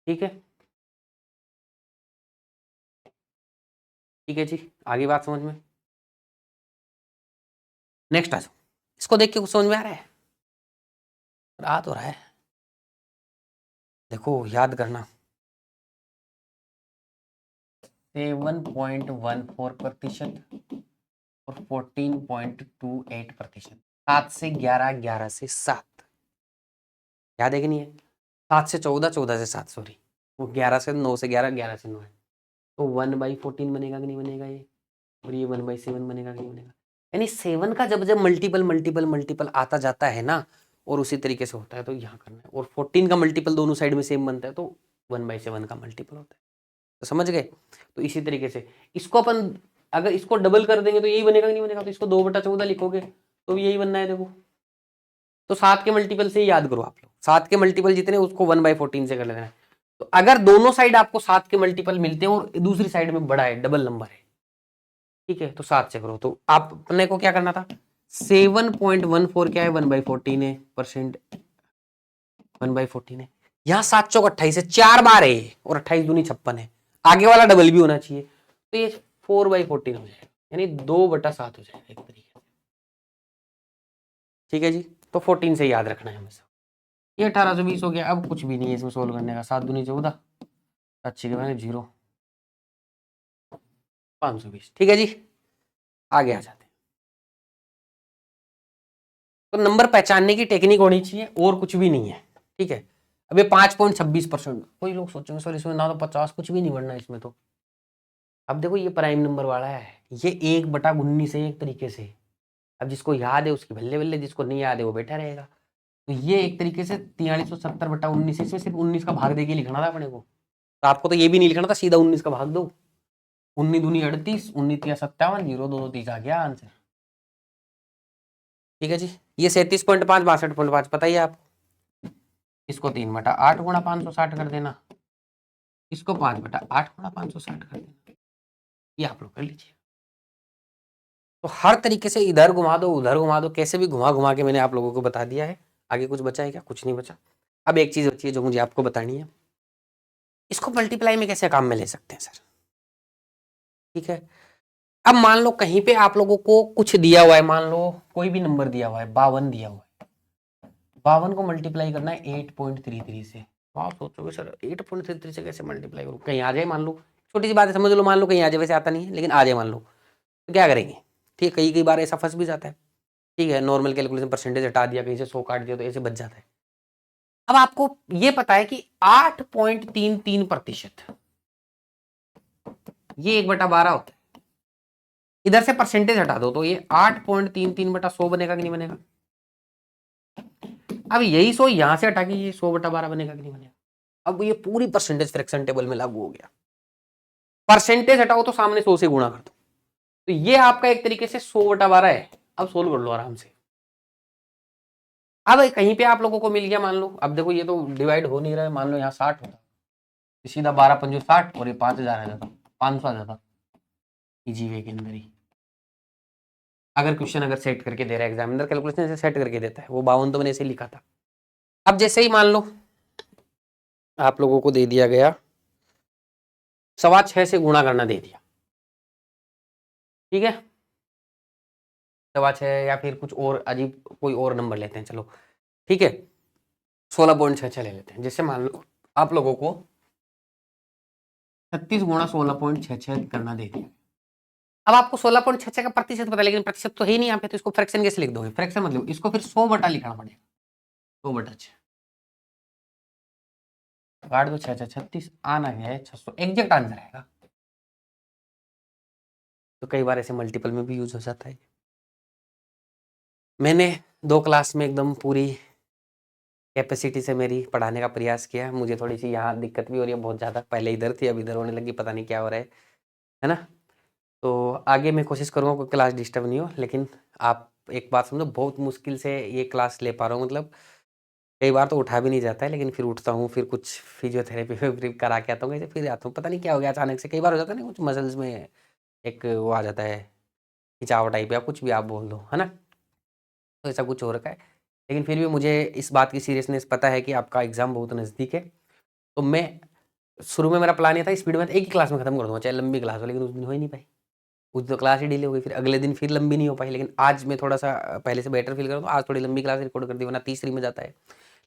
ठीक है, ठीक है जी, आगे बात समझ में। नेक्स्ट आ जाओ, इसको देख के कुछ समझ में आ रहा है? आ तो रहा है, देखो याद करना। 7.14% और 14.28%। 7 से 11, 11 से 7, याद है कि नहीं है? 7 से 14, 14 से 7, सॉरी, वो 11 से 9 से 11, 11 से 9 है, तो 1/14 बनेगा कि नहीं बनेगा ये, और ये 1/7 बनेगा कि नहीं बनेगा। यानी 7 का जब जब मल्टीपल मल्टीपल मल्टीपल आता जाता है ना, और उसी तरीके से होता है, तो यहाँ करना है। और 14 का मल्टीपल दोनों साइड में सेम बनता है, तो 1/7 का मल्टीपल होता है। तो समझ गए? तो इसी तरीके से इसको अपन अगर इसको डबल कर देंगे तो यही बनेगा कि नहीं बनेगा। तो इसको 2/14 लिखोगे तो यही बनना है, देखो। तो 7 के मल्टीपल से ही याद करो आप लोग, 7 के मल्टीपल जितने उसको 1/14 से कर लेना है। तो अगर दोनों साइड आपको 7 के मल्टीपल मिलते हैं और दूसरी साइड में बड़ा है, डबल नंबर है, ठीक है, तो 7 से करो। तो आप अपने को क्या करना था, 7.14 क्या है, 1/14 है, परसेंट 1/14 है। यहाँ 7 चौक 28 है, 4 बार है और 28 दूनी 56 है, आगे वाला डबल भी होना चाहिए, तो ये 4/14 हो जाएगा, यानी 2/7 हो जाएगा एक तरीके से। ठीक है जी, तो 14 से याद रखना है हमेशा। ये 1820 हो गया। अब कुछ भी नहीं है इसमें सोल्व करने का, 7 दूनी 14, अच्छी के मैंने 0, 520। ठीक है जी, आगे आ जाते हैं। तो नंबर पहचानने की टेक्निक होनी चाहिए, और कुछ भी नहीं है। ठीक है, अब ये 5.26%, कोई लोग सोचेंगे सर इसमें ना तो 50 कुछ भी नहीं बढ़ना इसमें। तो अब देखो ये प्राइम नंबर वाला है, ये 1/19 है एक तरीके से। अब जिसको याद है उसकी बल्ले बल्ले, जिसको नहीं याद है वो बैठा रहेगा। तो ये एक तरीके से 4370/19, इसमें सिर्फ 19 का भाग देके लिखना था अपने को। तो आपको तो ये भी नहीं लिखना था, सीधा 19 का भाग दो। 19 दूनी 38, 19 या 57, 0 2 30 आ गया आंसर। ठीक है जी, ये 37.5 62.5 पता ही है आपको। इसको 3/8 गुणा 560 कर देना, इसको 5/8 गुणा 560 कर देना, ये आप लोग कर लीजिए। तो हर तरीके से इधर घुमा दो उधर घुमा दो, कैसे भी घुमा घुमा के मैंने आप लोगों को बता दिया है। आगे कुछ बचा है क्या? कुछ नहीं बचा। अब एक चीज बची है जो मुझे आपको बतानी है, इसको मल्टीप्लाई में कैसे काम में ले सकते हैं सर। ठीक है, अब मान लो कहीं पे आप लोगों को कुछ दिया हुआ है, मान लो कोई भी नंबर दिया हुआ है, 52 दिया हुआ है, 52 को मल्टीप्लाई करना है 8.33 से। तो आप सोचोगे सर 8.33 से कैसे मल्टीप्लाई करूँ, कहीं आ जाए, मान लो छोटी सी बात है, समझ लो, मान लो कहीं आ जाए, वैसे आता नहीं है लेकिन आ जाए मान लो, तो क्या करेंगे? ठीक है, कई कई बार ऐसा फंस भी जाता है। ठीक है, नॉर्मल कैलकुलेशन परसेंटेज हटा दिया, कहीं से 100 काट दिया, तो ऐसे बच जाता है। अब आपको ये पता है कि 8.33%, ये 1/12 होता है। इधर से परसेंटेज हटा दो तो ये 8.33/100 बनेगा कि नहीं बनेगा। अब यही 100 यहां से हटा के ये 100/12 बनेगा कि नहीं बनेगा। अब ये पूरी परसेंटेज फ्रैक्शन टेबल में लागू हो गया। परसेंटेज हटाओ तो सामने 100 से गुणा कर दो, तो ये आपका एक तरीके से 100/12 है। अब सोल्व कर लो आराम से। अब कहीं पे आप लोगों को मिल गया, मान लो, अब देखो ये तो डिवाइड हो नहीं रहा है, मान लो यहाँ 60 होता, सीधा 12×5 60 और ये 5000 आ जाता, 500 आ जाता इजी वे के अंदर ही। अगर क्वेश्चन अगर सेट करके दे रहा है एग्जामिनर, कैलकुलेशन ऐसे सेट करके देता है, वो 52 तो मैंने ऐसे लिखा था। अब जैसे ही मान लो आप लोगों को दे दिया गया 6.25 से गुणा करना दे दिया, ठीक है, 6.25 या फिर कुछ और अजीब कोई और नंबर लेते हैं, चलो ठीक है, 16.66 ले लेते हैं। जैसे मान लो आप लोगों को 36 गुणा 16.66 करना दे दिया। अब आपको 16.66 का प्रतिशत पता है, लेकिन प्रतिशत तो है ही नहीं यहाँ पे, तो इसको फ्रैक्शन कैसे लिख दोगे? फ्रैक्शन मतलब इसको फिर 100 लिखना पड़ेगा, 100/6 काट दो, 6 36 आना है 600, एग्जैक्ट आंसर आएगा। तो कई बार ऐसे मल्टीपल में भी यूज हो जाता है। मैंने 2 क्लास में एकदम पूरी कैपेसिटी से मेरी पढ़ाने का प्रयास किया। मुझे थोड़ी-सी यहाँ दिक्कत भी हो रही है बहुत ज़्यादा, पहले इधर थी अब इधर होने लगी, पता नहीं क्या हो रहा है ना? तो आगे मैं कोशिश करूँगा कोई क्लास डिस्टर्ब नहीं हो, लेकिन आप एक बात समझो, बहुत मुश्किल से ये क्लास ले पा रहा हूँ। मतलब कई बार तो उठा भी नहीं जाता है, लेकिन फिर उठता हूँ, फिर कुछ फिजियोथेरेपी वगैरह करा के आता हूँ, ऐसे फिर आता हूँ। पता नहीं क्या हो गया अचानक से, कई बार हो जाता है ना कुछ मसल्स में एक वो आ जाता है, खिंचाव टाइप या कुछ भी आप बोल दो, है ना? तो ऐसा कुछ हो रखा है। लेकिन फिर भी मुझे इस बात की सीरियसनेस पता है कि आपका एग्ज़ाम बहुत नज़दीक है। तो मैं शुरू में मेरा प्लान ये था स्पीड में एक ही क्लास में खत्म कर दूँगा, चाहे लंबी क्लास हो, लेकिन उस दिन हो ही नहीं पाई। उस दिन तो क्लास ही डिले हो गई, फिर अगले दिन फिर लंबी नहीं हो पाई। लेकिन आज मैं थोड़ा-सा पहले से बेटर फ़ील कर रहा हूँ, तो आज थोड़ी लंबी क्लास रिकॉर्ड कर दी, वरना तीसरी में जाता है।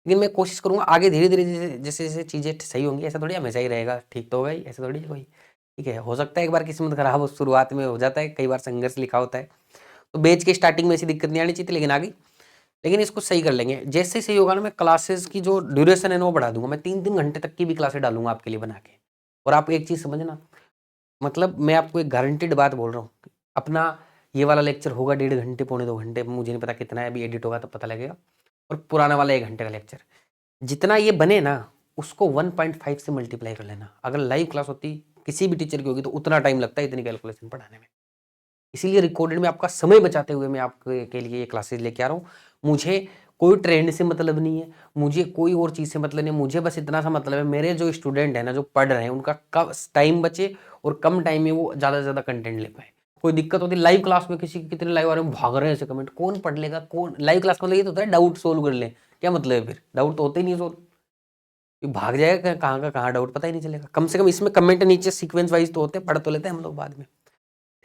लेकिन मैं कोशिश करूँगा आगे धीरे-धीरे जैसे-जैसे चीज़ें सही होंगी, ऐसा थोड़ी हमेशा ही रहेगा, ठीक तो होगा ही, ऐसा थोड़ी है कोई। ठीक है, हो सकता है एक बार किस्मत खराब हो, शुरुआत में हो जाता है, कई बार संघर्ष लिखा होता है। तो बैच के स्टार्टिंग में ऐसी दिक्कत नहीं आनी चाहिए थी, लेकिन आ गई। लेकिन इसको सही कर लेंगे। जैसे सही होगा ना, मैं क्लासेस की जो ड्यूरेशन है ना वो बढ़ा दूँगा। मैं 3-3 घंटे तक की भी क्लासेस डालूँगा आपके लिए बना के। और आप एक चीज़ समझना, मतलब मैं आपको एक गारंटीड बात बोल रहा हूँ। अपना ये वाला लेक्चर होगा 1.5 घंटे, पौने 2 घंटे, मुझे नहीं पता कितना है, अभी एडिट होगा तब पता लगेगा। और पुराना वाला 1 घंटे का लेक्चर। जितना ये बने ना, उसको 1.5 से मल्टीप्लाई कर लेना। अगर लाइव क्लास होती किसी भी टीचर की होगी तो उतना टाइम लगता है इतनी कैलकुलेशन पढ़ाने में। इसीलिए रिकॉर्डेड में आपका समय बचाते हुए मैं आपके के लिए ये क्लासेस लेके आ रहा हूँ। मुझे कोई ट्रेंड से मतलब नहीं है, मुझे कोई और चीज़ से मतलब नहीं है, मुझे बस इतना सा मतलब है, मेरे जो स्टूडेंट हैं ना, जो पढ़ रहे हैं, उनका कब टाइम बचे और कम टाइम में वो ज़्यादा से ज़्यादा कंटेंट ले पाएँ। कोई दिक्कत होती है लाइव क्लास में, किसी कितने लाइव आ रहे हैं, भाग रहे हैं ऐसे कमेंट, कौन पढ़ लेगा? कौन लाइव क्लास का मतलब ये तो होता है डाउट सोल्व कर लें, क्या मतलब है फिर? डाउट तो होते ही नहीं सोल्व। ये भाग जाएगा कहाँ का कहाँ, डाउट पता ही नहीं चलेगा। कम से कम इसमें कमेंट नीचे सीक्वेंस वाइज़ तो होते हैं, पढ़ तो लेते हैं हम लोग बाद में।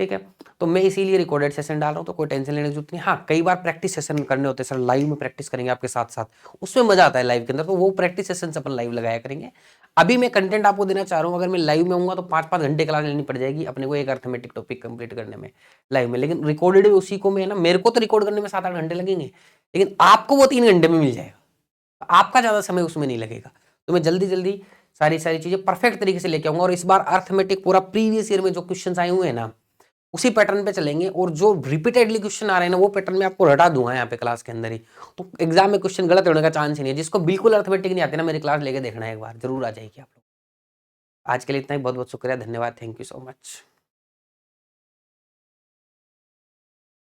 ठीक है? तो मैं इसीलिए रिकॉर्डेड सेशन डाल रहा हूँ, तो कोई टेंशन लेने की ज़रूरत नहीं है। हाँ, कई बार प्रैक्टिस सेशन करने होते हैं सर, लाइव में प्रैक्टिस करेंगे आपके साथ-साथ, उसमें मज़ा आता है लाइव के अंदर, तो वो प्रैक्टिस सेशंस अपन लाइव लगाया करेंगे। अभी मैं कंटेंट आपको देना चाह रहा हूँ, अगर मैं लाइव में आऊँगा तो 5-5 घंटे क्लास लेनी पड़ जाएगी अपने को एक अर्थमेटिक टॉपिक कंप्लीट करने में, लाइव में। लेकिन रिकॉर्डेड उसी को मैं ना, मेरे को तो रिकॉर्ड करने में 7-8 घंटे लगेंगे, लेकिन आपको वो 3 घंटे में मिल जाएगा। आपका ज़्यादा समय उसमें नहीं लगेगा। तो मैं जल्दी-जल्दी सारी चीज़ें परफेक्ट तरीके से लेके आऊँगा, और इस बार अर्थमेटिक पूरा प्रीवियस ईयर में जो क्वेश्चंस आए हुए हैं ना, उसी पैटर्न पे चलेंगे, और जो रिपीटेडली क्वेश्चन आ रहे हैं ना, वो पैटर्न में आपको रटा दूंगा यहाँ पे क्लास के अंदर ही। तो एग्जाम में क्वेश्चन गलत होने का चांस ही नहीं है। जिसको बिल्कुल अर्थमेटिक नहीं आते ना, मेरी क्लास लेके देखना है एक बार, जरूर आ जाएगी आप लोग। आज के लिए इतना ही, बहुत बहुत शुक्रिया, धन्यवाद, थैंक यू सो मच।